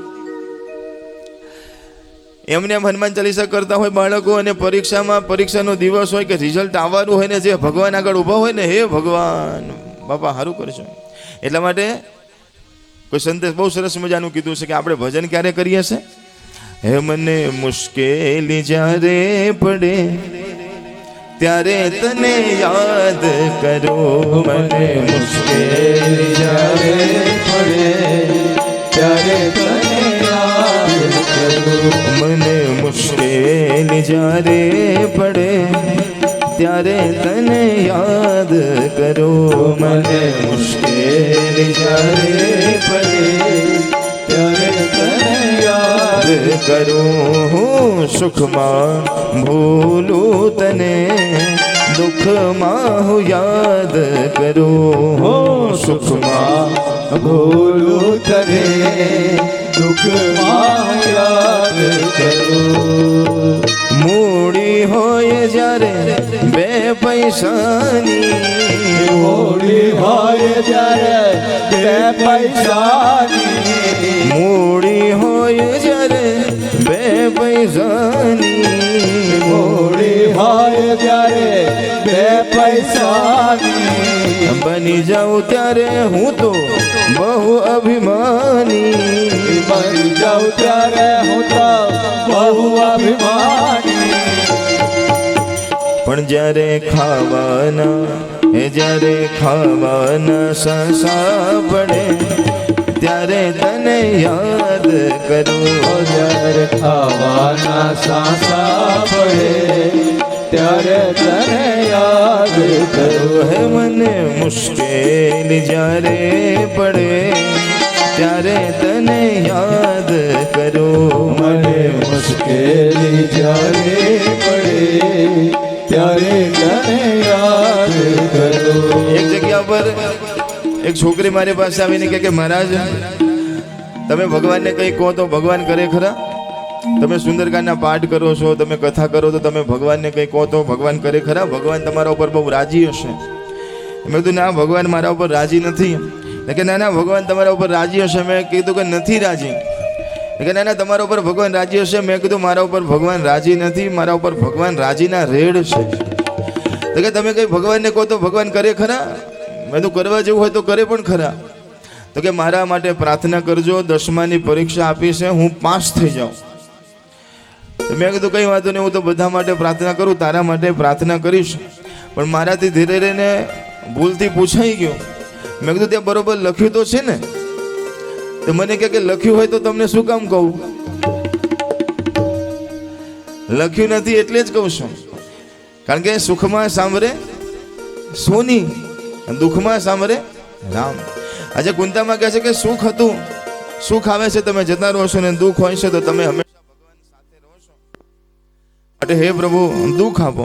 એમને એમ હનુમાન ચાલીસા કરતા હોય બાળકો, અને પરીક્ષાનો દિવસ હોય કે રિઝલ્ટ આવવાનું હોય ને જે ભગવાન આગળ ઊભા હોય ને, હે ભગવાન બાપા સારું કરજો. એટલા માટે કોઈ સંદેશ બહુ સરસ મજાનું કીધું છે કે આપણે ભજન ક્યારે કરીએ છીએ? હે મને મુશ્કેલી જ્યારે પડે ત્યારે તને યાદ કરો, મને મુશ્કેલી જ્યારે પડે ત્યારે તને યાદ કરો, મને મુશ્કેલી જ્યારે પડે ત્યારે તને યાદ કરો, મને મુશ્કેલી જ્યારે પડે ત્યારે તને યાદ કરું. હું સુખમાં ભૂલું તને, દુઃખમાં હું યાદ કરું. હું સુખમાં ભૂલું તને, દુઃખમાં યાદ કરું. પૈસાની મૂડી હોય જ્યારે બે પૈસાની મૂડી હોય જ્યારે બે પૈસાની મૂડી હોય જ્યારે બે પૈસાની બની જાઉં ત્યારે હું તો બહુ અભિમાની બની જાઉં ત્યારે હું તો બહુ અભિમાની પણ જ્યારે ખાવાના સંસા પડે ત્યારે તને યાદ કરું જ્યારે ખાવાના સાસા પડે ત્યારે તને યાદ કરું હે મને મુશ્કેલ જ્યારે પડે ત્યારે તને યાદ કરું મને મુશ્કેલી જ્યારે પડે ત્યારે તને યાદ કરું એક જગ્યા પર એક છોકરી મારી પાસે આવીને કહે કે મહારાજ તમે ભગવાનને કંઈ કહો તો ભગવાન કરે ખરા? તમે સુંદરકાંડના પાઠ કરો છો, તમે કથા કરો તો તમે ભગવાનને કંઈ કહો તો ભગવાન કરે ખરા? ભગવાન તમારા ઉપર બહુ રાજી હશે. મેં કીધું ના, ભગવાન મારા ઉપર રાજી નથી. કે ના ભગવાન તમારા ઉપર રાજી હશે. મેં કીધું કે નથી રાજી. કે ના તમારા ઉપર ભગવાન રાજી હશે. મેં કીધું મારા ઉપર ભગવાન રાજી નથી, મારા ઉપર ભગવાન રાજીના રેડ છે. તો કે તમે કંઈ ભગવાનને કહો તો ભગવાન કરે ખરા? મેં તો કરવા જેવું હોય તો કરે પણ ખરા. તો કે મારા માટે પ્રાર્થના કરજો, 10માની પરીક્ષા આપી છે, હું પાસ થઈ જાઉં. તો મેં કીધું કંઈ વાંધો નહીં, હું તો બધા માટે પ્રાર્થના કરું, તારા માટે પ્રાર્થના કરીશ. પણ મારાથી ધીરે ધીરે ભૂલથી પૂછાઈ ગયો. મેં કીધું ત્યાં બરોબર લખ્યું તો છે ને? તો મને કે લખ્યું હોય તો તમને શું કામ કહું? લખ્યું નથી એટલે જ કહું છું. કારણ કે સુખમાં સાંભળે સોની, દુઃખમાં સાંભળે રામ. આજે કુંતામાં કહે છે કે સુખ હતું, સુખ આવે છે તમે જતા રહો છો, ને દુઃખ હોય છે તો તમે હંમેશા ભગવાન સાથે રહો છો. માટે હે પ્રભુ દુઃખ આપો.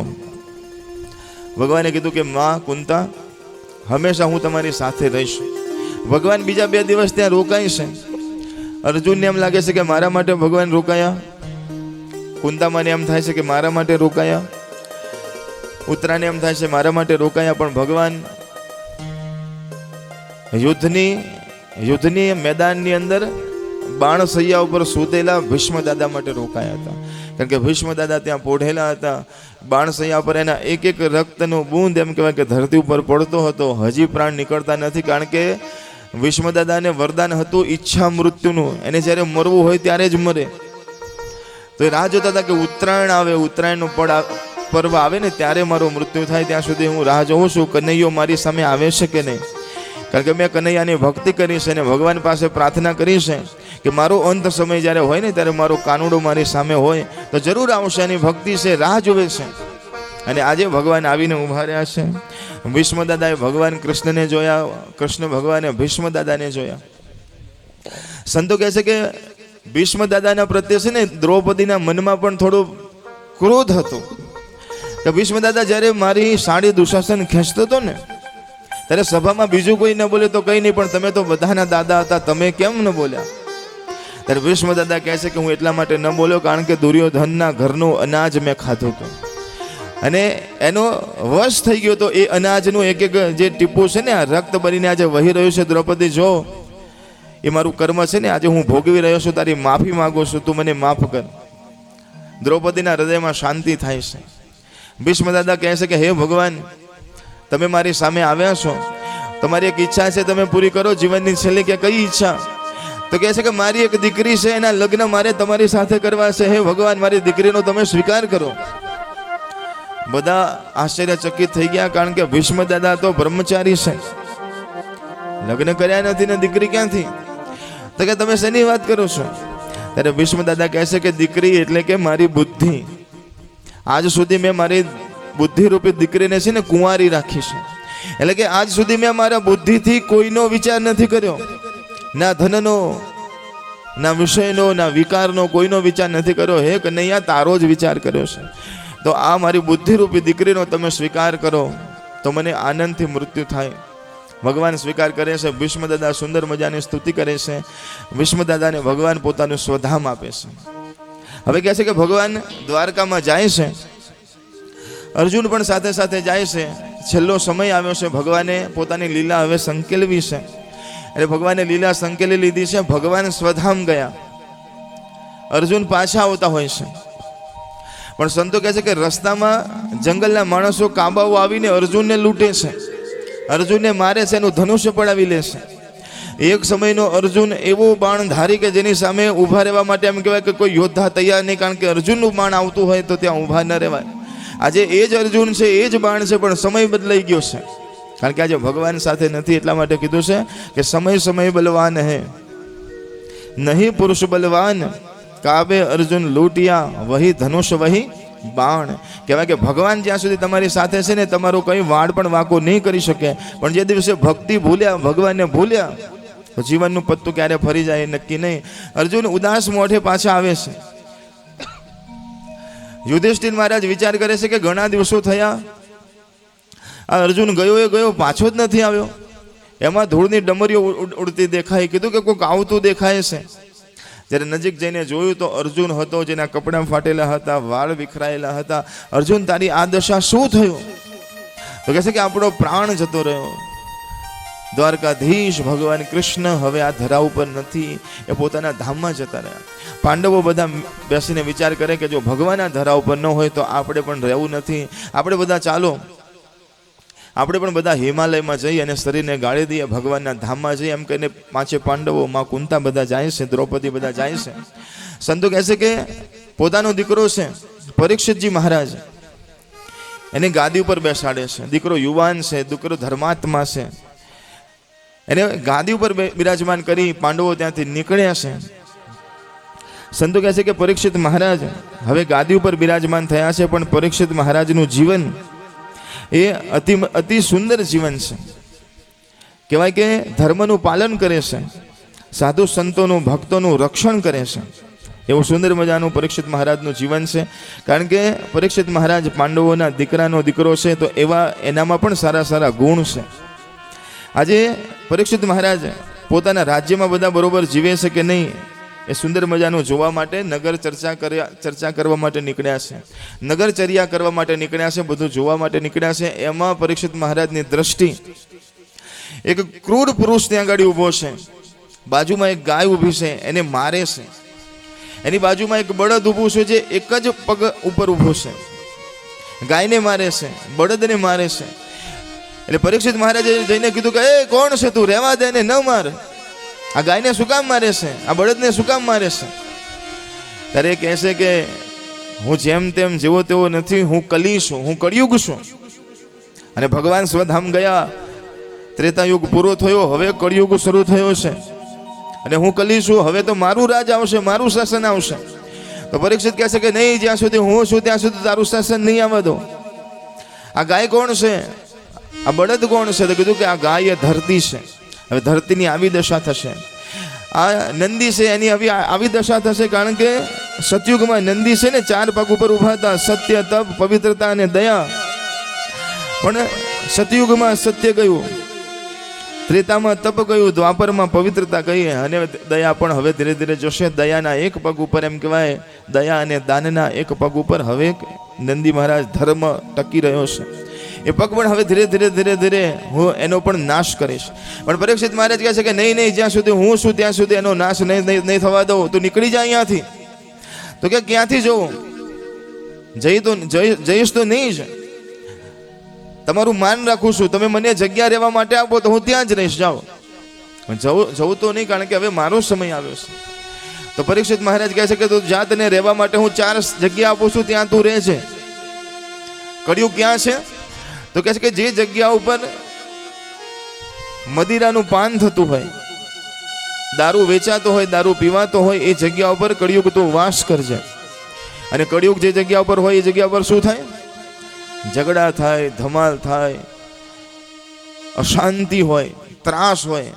ભગવાને કીધું કે માં કુંતા, હંમેશા હું તમારી સાથે રહીશ. ભગવાન બીજા 2 દિવસ ત્યાં રોકાય છે. અર્જુનને એમ લાગે છે કે મારા માટે ભગવાન રોકાયા. કુંતામાને એમ થાય છે કે મારા માટે રોકાયા. ઉત્તરાને એમ થાય છે મારા માટે રોકાયા. પણ ભગવાન યુદ્ધની મેદાનની અંદર બાણ સૈયા ઉપર સૂતેલા ભીષ્મ દાદા માટે રોકાયા હતા. કારણ કે ભીષ્મ દાદા ત્યાં પોઢેલા હતા. બાણ સૈયા પર એના એક એક રક્તનો બૂંદ એમ કહેવાય કે ધરતી ઉપર પડતો હતો. હજી પ્રાણ નીકળતા નથી. કારણ કે ભીષ્મ દાદાને વરદાન હતું ઈચ્છા મૃત્યુનું. એને જ્યારે મરવું હોય ત્યારે જ મરે. તો એ રાહ જોતા હતા કે ઉત્તરાયણ આવે, ઉત્તરાયણનો પર્વ આવે ને ત્યારે મારું મૃત્યુ થાય, ત્યાં સુધી હું રાહ જોઉં છું કનૈયો મારી સામે આવે છે કે નહીં. કારણ કે મેં કનૈયાની ભક્તિ કરી છે અને ભગવાન પાસે પ્રાર્થના કરી છે કે મારો અંત સમય જ્યારે હોય ને ત્યારે મારો કાનુડો મારી સામે હોય તો જરૂર આવશે. એની ભક્તિ છે, રાહ જોવે છે. અને આજે ભગવાન આવીને ઊભા રહ્યા છે. ભીષ્મ દાદાએ ભગવાન કૃષ્ણને જોયા, કૃષ્ણ ભગવાને ભીષ્મ દાદાને જોયા. સંતો કહે છે કે ભીષ્મ દાદાના પ્રત્યે છે ને દ્રૌપદીના મનમાં પણ થોડો ક્રોધ હતો. કે ભીષ્મ દાદા જ્યારે મારી સાડી દુશાસન ખેંચતો હતો ને ત્યારે સભામાં બીજું કોઈ ન બોલે તો કંઈ નહીં, પણ તમે તો બધાના દાદા હતા, તમે કેમ ન બોલ્યા? ત્યારે ભીષ્મ દાદા કહે છે કે હું એટલા માટે ન બોલ્યો કારણ કે દુર્યોધનના ઘરનું અનાજ મેં ખાધું હતું અને એનો વશ થઈ ગયો. તો એ અનાજનું એક એક જે ટીપું છે ને, આ રક્ત બનીને આજે વહી રહ્યું છે. દ્રૌપદી જો, એ મારું કર્મ છે ને, આજે હું ભોગવી રહ્યો છું, તારી માફી માંગુ છું, તું મને માફ કર. દ્રૌપદીના હૃદયમાં શાંતિ થાય છે. ભીષ્મ દાદા કહે છે કે હે ભગવાન, તમે મારી સામે આવ્યા છો, તમારી એક ઈચ્છા છે, તમે પૂરી કરો. જીવનની છેલ્લી કે કઈ ઈચ્છા? તો કહે છે કે મારી એક દીકરી છે, એના લગ્ન મારે તમારી સાથે કરવા છે. હે ભગવાન, મારી દીકરીનો તમે સ્વીકાર કરો. બધા આશ્ચર્યચકિત થઈ ગયા. કારણ કે ભીષ્મ દાદા તો બ્રહ્મચારી છે, લગ્ન કર્યા નથી ને દીકરી ક્યાંથી? તો કે તમે શેની વાત કરો છો? ત્યારે ભીષ્મ દાદા કહે છે કે દીકરી એટલે કે મારી બુદ્ધિ. આજ સુધી મેં મારી બુદ્ધિ રૂપી દીકરીને છે ને કુંવારી રાખી છે. એટલે કે આજ સુધી મેં મારા બુદ્ધિથી કોઈનો વિચાર નથી કર્યો, ના ધનનો, ના વિષયનો, ના વિકારનો કોઈનો વિચાર નથી કર્યો. હે કનૈયા, તારો જ વિચાર કર્યો છે. તો આ મારી બુદ્ધિરૂપી દીકરીનો તમે સ્વીકાર કરો તો મને આનંદથી મૃત્યુ થાય. ભગવાન સ્વીકાર કરે છે. ભીષ્મ દાદા સુંદર મજાની સ્તુતિ કરે છે. ભીષ્મ દાદાને ભગવાન પોતાનું સ્વધામ આપે છે. હવે કહે છે કે ભગવાન દ્વારકામાં જાય છે. અર્જુન પણ સાથે સાથે જાય છે. છેલ્લો સમય આવ્યો છે, ભગવાને પોતાની લીલા હવે સંકેલવી છે. એટલે ભગવાને લીલા સંકેલી લીધી છે. ભગવાન સ્વધામ ગયા, અર્જુન પાછા આવતા હોય છે. પણ સંતો કહે છે કે રસ્તામાં જંગલના માણસો કાંબાઓ આવીને અર્જુનને લૂંટે છે, અર્જુનને મારે છે, એનું ધનુષ્ય પડાવી લે છે. એક સમયનો અર્જુન એવો બાણ ધારી કે જેની સામે ઊભા રહેવા માટે એમ કહેવાય કે કોઈ યોદ્ધા તૈયાર નહીં, કારણ કે અર્જુનનું બાણ આવતું હોય તો ત્યાં ઊભા ન રહેવાય. આજે એ જ અર્જુન છે, એ જ બાણ છે, પણ સમય બદલાઈ ગયો છે, કારણ કે આજે ભગવાન સાથે નથી. એટલા માટે કીધું છે કે સમય સમય બલવાન હે, નહીં પુરુષ બલવાન, કાબે અર્જુન લૂંટિયા, વહી ધનુષ વહી બાણ. કહેવાય કે ભગવાન જ્યાં સુધી તમારી સાથે છે ને, તમારો કઈ વાડ પણ વાંકો નહીં કરી શકે. પણ જે દિવસે ભક્તિ ભૂલ્યા, ભગવાનને ભૂલ્યા, તો જીવનનું પત્તું ક્યારે ફરી જાય એ નક્કી નહીં. અર્જુન ઉદાસ મોઢે પાછા આવે છે. યુધિષ્ઠિર મહારાજ વિચાર કરે છે કે ઘણા દિવસો થયા, આ અર્જુન ગયો એ ગયો, પાછો જ નથી આવ્યો. એમાં ધૂળની ડમરીઓ ઉડતી દેખાય. કીધું કે કોઈક આવતું દેખાય છે. જ્યારે નજીક જઈને જોયું તો અર્જુન હતો, જેના કપડાં ફાટેલા હતા, વાળ વિખરાયેલા હતા. અર્જુન, તારી આ દશા શું થયું? તો કહે છે કે આપણો પ્રાણ જતો રહ્યો. દ્વારકાધીશ ભગવાન કૃષ્ણ હવે આ ધરા ઉપર નથી, એ પોતાના ધામમાં જતા રહ્યા. પાંડવો બધા બેસીને વિચાર કરે કે જો ભગવાન આ ધરા ઉપર ન હોય તો આપણે પણ રહેવું નથી. આપણે બધા ચાલો, આપણે પણ બધા હિમાલયમાં જઈ અને શરીરને ગાળી દઈએ, ભગવાનના ધામમાં જઈએ. એમ કહીને પાંચે પાંડવો, માં કુંતા બધા જાય છે, દ્રૌપદી બધા જાય છે. સંતો કહે છે કે પોતાનો દીકરો છે પરીક્ષિતજી મહારાજ, એને ગાદી ઉપર બેસાડે છે. દીકરો યુવાન છે, દીકરો ધર્માત્મા છે, એને ગાદી ઉપર બિરાજમાન કરી પાંડવો ત્યાંથી નીકળ્યા છે. સંતો કહે છે કે પરીક્ષિત મહારાજ હવે ગાદી ઉપર બિરાજમાન થયા છે, પણ પરીક્ષિત મહારાજનું જીવન એ અતિ સુંદર જીવન છે. કહેવાય કે ધર્મનું પાલન કરે છે, સાધુ સંતોનું, ભક્તોનું રક્ષણ કરે છે. એવું સુંદર મજાનું પરીક્ષિત મહારાજનું જીવન છે. કારણ કે પરીક્ષિત મહારાજ પાંડવોના દીકરાનો દીકરો છે, તો એવા એનામાં પણ સારા સારા ગુણ છે. આજે પરીક્ષિત મહારાજ પોતાના રાજ્યમાં બધા બરોબર જીવે છે કે નહીં, એ સુંદર મજાનું જોવા માટે નગર ચર્ચા કરવા માટે નીકળ્યા છે, નગરચર્યા કરવા માટે નીકળ્યા છે, બધું જોવા માટે નીકળ્યા છે. એમાં પરીક્ષિત મહારાજની દ્રષ્ટિ એક ક્રૂર પુરુષ ત્યાં આગળ ઊભો છે. બાજુમાં એક ગાય ઊભી છે, એને મારે છે. એની બાજુમાં એક બળદ ઊભું છે, જે એક જ પગ ઉપર ઊભો છે, ગાયને મારે છે, બળદને મારે છે. એટલે પરીક્ષિત મહારાજે જઈને કીધું કે એ કોણ છે તું, રહેવા દે ને, ન માર. આ ગાયને શું કામ મારે છે, આ બળદને શું કામ મારે છે? ત્યારે કહે છે કે હું જેમ તેમ જેવો તેવો નથી, હું કલી છું, હું કળિયુગ છું. અને ભગવાન સ્વધામ ગયા, ત્રેતાયુગ પૂરો થયો, હવે કળિયુગ શરૂ થયો છે. અને હું કલી છું, હવે તો મારું રાજ આવશે, મારું શાસન આવશે. તો પરીક્ષિત કહે છે કે નહીં, જ્યાં સુધી હું છું ત્યાં સુધી તારું શાસન નહીં આવવા દો. આ ગાય કોણ છે, આ બળદ કોણ છે? તો કીધું કે આ ગાય એ ધરતી છે. હવે ધરતીની આવી દશા થશે. આ નંદી છે, એની આવી દશા થશે. કારણ કે સતયુગમાં નંદી છે ને 4 પગ ઉપર ઉભા હતા, સત્ય, તપ, પવિત્રતા અને દયા. પણ સતયુગમાં સત્ય ગયું, ત્રેતામાં તપ ગયું, દ્વાપરમાં પવિત્રતા ગઈ, અને દયા પણ હવે ધીરે ધીરે જશે. દયાના એક પગ ઉપર, એમ કહેવાય દયા અને દાનના એક પગ ઉપર હવે નંદી મહારાજ ધર્મ ટકી રહ્યો છે. એ પગ પણ હવે ધીરે ધીરે ધીરે ધીરે હું એનો પણ નાશ કરીશ. પણ પરીક્ષિત મહારાજ કહે છે કે નહીં નહીં, જ્યાં સુધી હું છું ત્યાં સુધી એનો નાશ નહીં થવા દઉં. તું નીકળી જા અહીંયાથી. તો કે ક્યાંથી જવું? જઈશ તો નહીં જ. તમારું માન રાખું છું, તમે મને જગ્યા રહેવા માટે આપો તો હું ત્યાં જ રહીશ. જાઓ. જવું તો નહીં, કારણ કે હવે મારો સમય આવ્યો છે. તો પરીક્ષિત મહારાજ કહે છે કે તું જા, તને રહેવા માટે હું 4 જગ્યા આપું છું, ત્યાં તું રહે છે. કળિયુગ ક્યાં છે? તો કહે છે કે જે જગ્યા ઉપર મદિરાનું પાન થતું હોય, દારૂ વેચાતો હોય, દારૂ પીવાતો હોય, એ જગ્યા ઉપર કળિયુગ તું વાસ કરજે. અને કળિયુગ જે જગ્યા ઉપર હોય એ જગ્યા ઉપર શું થાય? ઝઘડા થાય, ધમાલ થાય, અશાંતિ હોય, ત્રાસ હોય.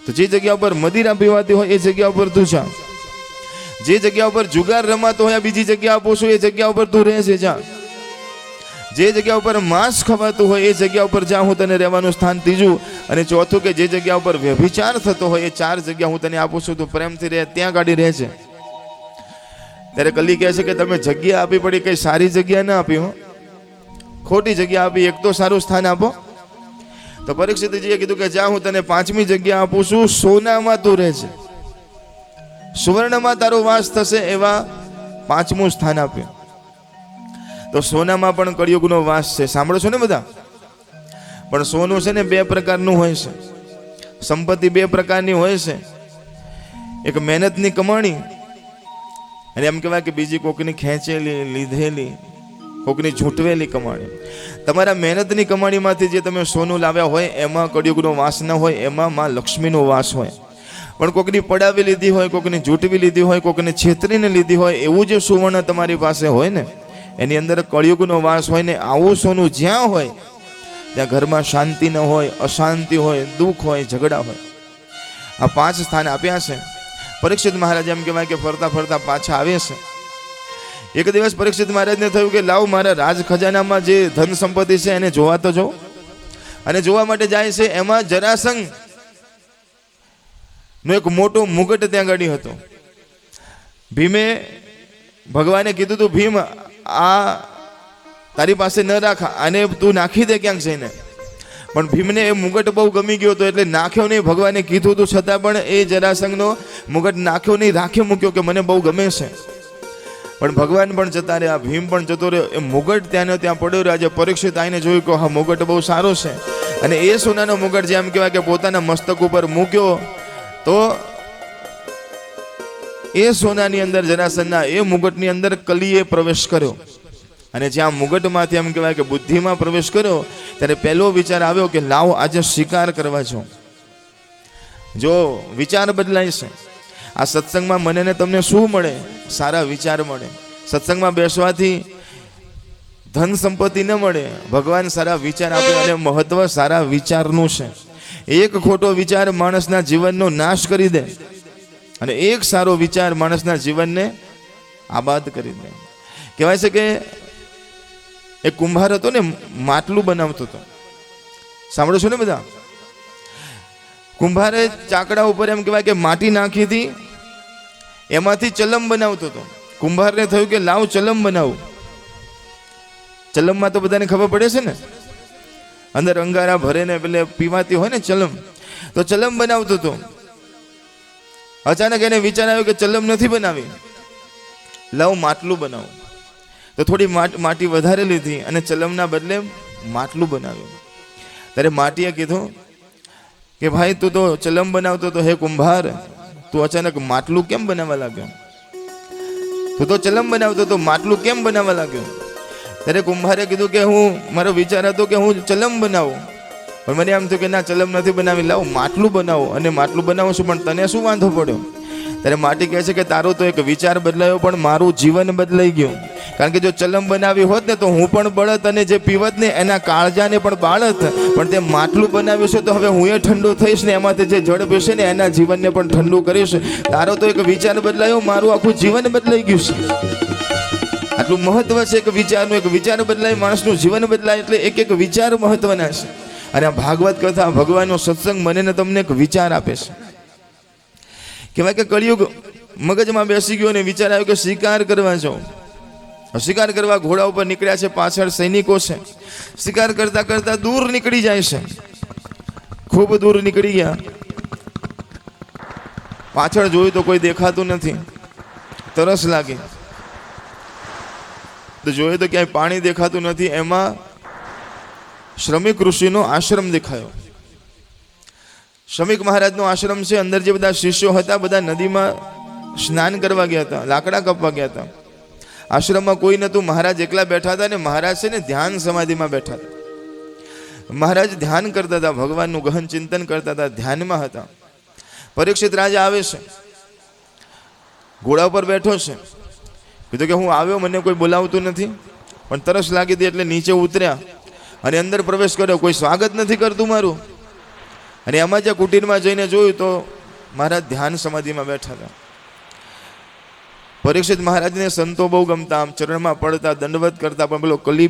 તો જે જગ્યા ઉપર મદિરા પીવાતી હોય એ જગ્યા ઉપર તું જા. જે જગ્યા ઉપર જુગાર રમાતો હોય, બીજી જગ્યા આપું છું, એ જગ્યા ઉપર તું રહે છે, જા. જે જગ્યા ઉપર માંસ ખવાતું હોય એ જગ્યા ઉપર જા, હું તને રહેવાનું સ્થાન. ત્રીજું અને ચોથું કે જે જગ્યા ઉપર વ્યભિચાર થતો હોય એ 4 જગ્યા હું તને આપું છું, તું પ્રેમથી રહે, ત્યાં ગાડી રહે છે. ત્યારે કલી કહે છે કે તમે જગ્યા આપી પડી, કઈ સારી જગ્યા ના આપી હો. ખોટી જગ્યા આપી, એક તો સારું સ્થાન આપો. તો પરીક્ષિતજીએ કીધું કે જા, હું તને 5મી જગ્યા આપું છું, સોનામાં તું રહે છે, સુવર્ણમાં તારો વાસ થશે, એવા 5મું સ્થાન આપ્યું. તો સોનામાં પણ કળિયુગનો વાસ છે, સાંભળો છો ને બધા? પણ સોનું છે ને 2 પ્રકારનું હોય છે, સંપત્તિ 2 પ્રકારની હોય છે. એક મહેનતની કમાણી, અને એમ કહેવાય કે બીજી કોકની ખેંચેલી, લીધેલી, કોકની ઝૂંટવેલી કમાણી. તમારા મહેનતની કમાણીમાંથી જે તમે સોનું લાવ્યા હોય એમાં કળિયુગનો વાસ ન હોય, એમાં માં લક્ષ્મીનો વાસ હોય. પણ કોકની પડાવી લીધી હોય, કોકની ઝૂંટવી લીધી હોય, કોકને છેતરીને લીધી હોય, એવું જે સુવર્ણ તમારી પાસે હોય ને, એની અંદર કળિયુગનો વાસ હોય ને. આવું સોનું જ્યાં હોય ત્યાં ઘરમાં શાંતિ ન હોય, અશાંતિ હોય, દુઃખ હોય, ઝઘડા હોય. આ 5 સ્થાન આપ્યા છે. પરીક્ષિત મહારાજ એમ કહેવાય કે ફરતા ફરતા પાછા આવે છે. એક દિવસ પરીક્ષિત મહારાજને થયું કે લાવ, મારા રાજ ખજાનામાં જે ધન સંપત્તિ છે એને જોવા તો જાઉં. અને જોવા માટે જાય છે. એમાં જરાસંઘ નો એક મોટો મુગટ ત્યાં ગાડી હતો. ભીમે ભગવાને કીધું તું, ભીમ આ તારી પાસે ન રાખ, આને તું નાખી દે ક્યાંક જઈને. પણ ભીમને એ મુગટ બહુ ગમી ગયો હતો, એટલે નાખ્યો નહીં. ભગવાને કીધું હતું છતાં પણ એ જરાસંઘનો મુગટ નાખ્યો નહીં, રાખી મૂક્યો કે મને બહુ ગમે છે. પણ ભગવાન પણ જતા રહ્યા, ભીમ પણ જતો રહ્યો. એ મુગટ ત્યાંનો ત્યાં પડ્યો રહ્યો. આજે પરીક્ષિત આવીને જોયું કે હા, મુગટ બહુ સારો છે. અને એ સોનાનો મુગટ જેમ કહેવાય કે પોતાના મસ્તક ઉપર મૂક્યો, તો એ સોનાની અંદર, જરાસંઘના એ મુગટની અંદર કલીએ પ્રવેશ કર્યો. અને જ્યાં મુગટમાંથી એમ કહેવાય કે બુદ્ધિમાં પ્રવેશ કર્યો, ત્યારે પહેલો વિચાર આવ્યો કે લાવ, આજે શિકાર કરવા જાઉં. જો વિચાર બદલાય છે. આ સત્સંગમાં મને ને તમને શું મળે? સારા વિચાર મળે. સત્સંગમાં બેસવાથી ધન સંપત્તિ ન મળે, ભગવાન સારા વિચાર આપે. અને મહત્વ સારા વિચારનું છે. એક ખોટો વિચાર માણસના જીવનનો નાશ કરી દે, અને એક સારો વિચાર માણસના જીવનને આબાદ કરી દે. કહેવાય છે કે એક કુંભાર હતો ને, માટલું બનાવતો હતો. સાંભળો છો ને બધા? કુંભારે ચાકડા ઉપર એમ કહેવાય કે માટી નાખી હતી, એમાંથી ચલમ બનાવતો હતો. કુંભારને થયું કે લાવ, ચલમ બનાવું. ચલમમાં તો બધાને ખબર પડે છે ને, અંદર અંગારા ભરે ને પેલે પીવાતી હોય ને ચલમ. તો ચલમ બનાવતો હતો. અચાનક એને વિચાર આવ્યો કે ચલમ નથી બનાવી, લાવ માટલું બનાવું. તો થોડી માટી વધારે લીધી અને ચલમના બદલે માટલું બનાવ્યું. ત્યારે માટીએ કીધું કે ભાઈ, તું તો ચલમ બનાવતો તો, હે કુંભાર, તું અચાનક માટલું કેમ બનાવવા લાગ્યો? તું તો ચલમ બનાવતો તો, માટલું કેમ બનાવવા લાગ્યો? ત્યારે કુંભારે કીધું કે મારો વિચાર હતો કે હું ચલમ બનાવું, પણ મને એમ થયું કે ના, ચલમ નથી બનાવી, લાવ માટલું બનાવો. અને માટલું બનાવું છું, પણ તને શું વાંધો પડ્યો? ત્યારે માટી કહે છે કે તારો તો એક વિચાર બદલાયો, પણ મારું જીવન બદલાઈ ગયું. કારણ કે જો ચલમ બનાવી હોત ને, તો હું પણ બળત, અને જે પીવત ને એના કાળજાને પણ બાળત. પણ તે માટલું બનાવ્યું છે, તો હવે હું એ ઠંડુ થઈશ ને એમાંથી જે જળ બેસે ને એના જીવનને પણ ઠંડુ કરીશ. તારો તો એક વિચાર બદલાયો, મારું આખું જીવન બદલાઈ ગયું છે. આટલું મહત્વ છે એક વિચારનું. એક વિચાર બદલાય, માણસનું જીવન બદલાય. એટલે એક એક વિચાર મહત્વના છે. અને આ ભાગવત કથા, ભગવાનનો સત્સંગ મને ને તમને એક વિચાર આપે છે. કહેવાય કે કળિયુગ મગજમાં બેસી ગયો અને વિચાર આવ્યો કે શિકાર કરવા જાઉં. શિકાર કરવા ઘોડા ઉપર નીકળ્યા છે, પાછળ સૈનિકો છે. શિકાર કરતા કરતા દૂર નીકળી જાય છે. ખૂબ દૂર નીકળી ગયા, પાછળ જોયું તો કોઈ દેખાતું નથી. તરસ લાગી તો જોયું તો ક્યાંય પાણી દેખાતું નથી. એમાં શ્રમિક ઋષિનો આશ્રમ દેખાયો. શ્રમિક મહારાજનો આશ્રમ છે. અંદર જે બધા શિષ્યો હતા, બધા નદીમાં સ્નાન કરવા ગયા હતા, લાકડા કાપવા ગયા હતા. આશ્રમમાં કોઈ નહોતું. મહારાજ એકલા બેઠા હતા. ને મહારાજ છે ને ધ્યાન સમાધિમાં બેઠા હતા. મહારાજ ધ્યાન કરતા હતા, ભગવાનનું ગહન ચિંતન કરતા હતા, ધ્યાનમાં હતા. પરીક્ષિત રાજા આવે છે, ઘોડા ઉપર બેઠો છે. કીધું કે હું આવ્યો, મને કોઈ બોલાવતું નથી, પણ તરસ લાગી હતી એટલે નીચે ઉતર્યા અને અંદર પ્રવેશ કર્યો. કોઈ સ્વાગત નથી કરતું મારું. અને એમાં જે કુટીરમાં જઈને જોયું તો મહારાજ ધ્યાન સમાધિમાં બેઠા હતા. પરીક્ષિત મહારાજને સંતો બહુ ગમતા, આમ ચરણમાં પડતા, દંડવત કરતા. પણ પેલો કલી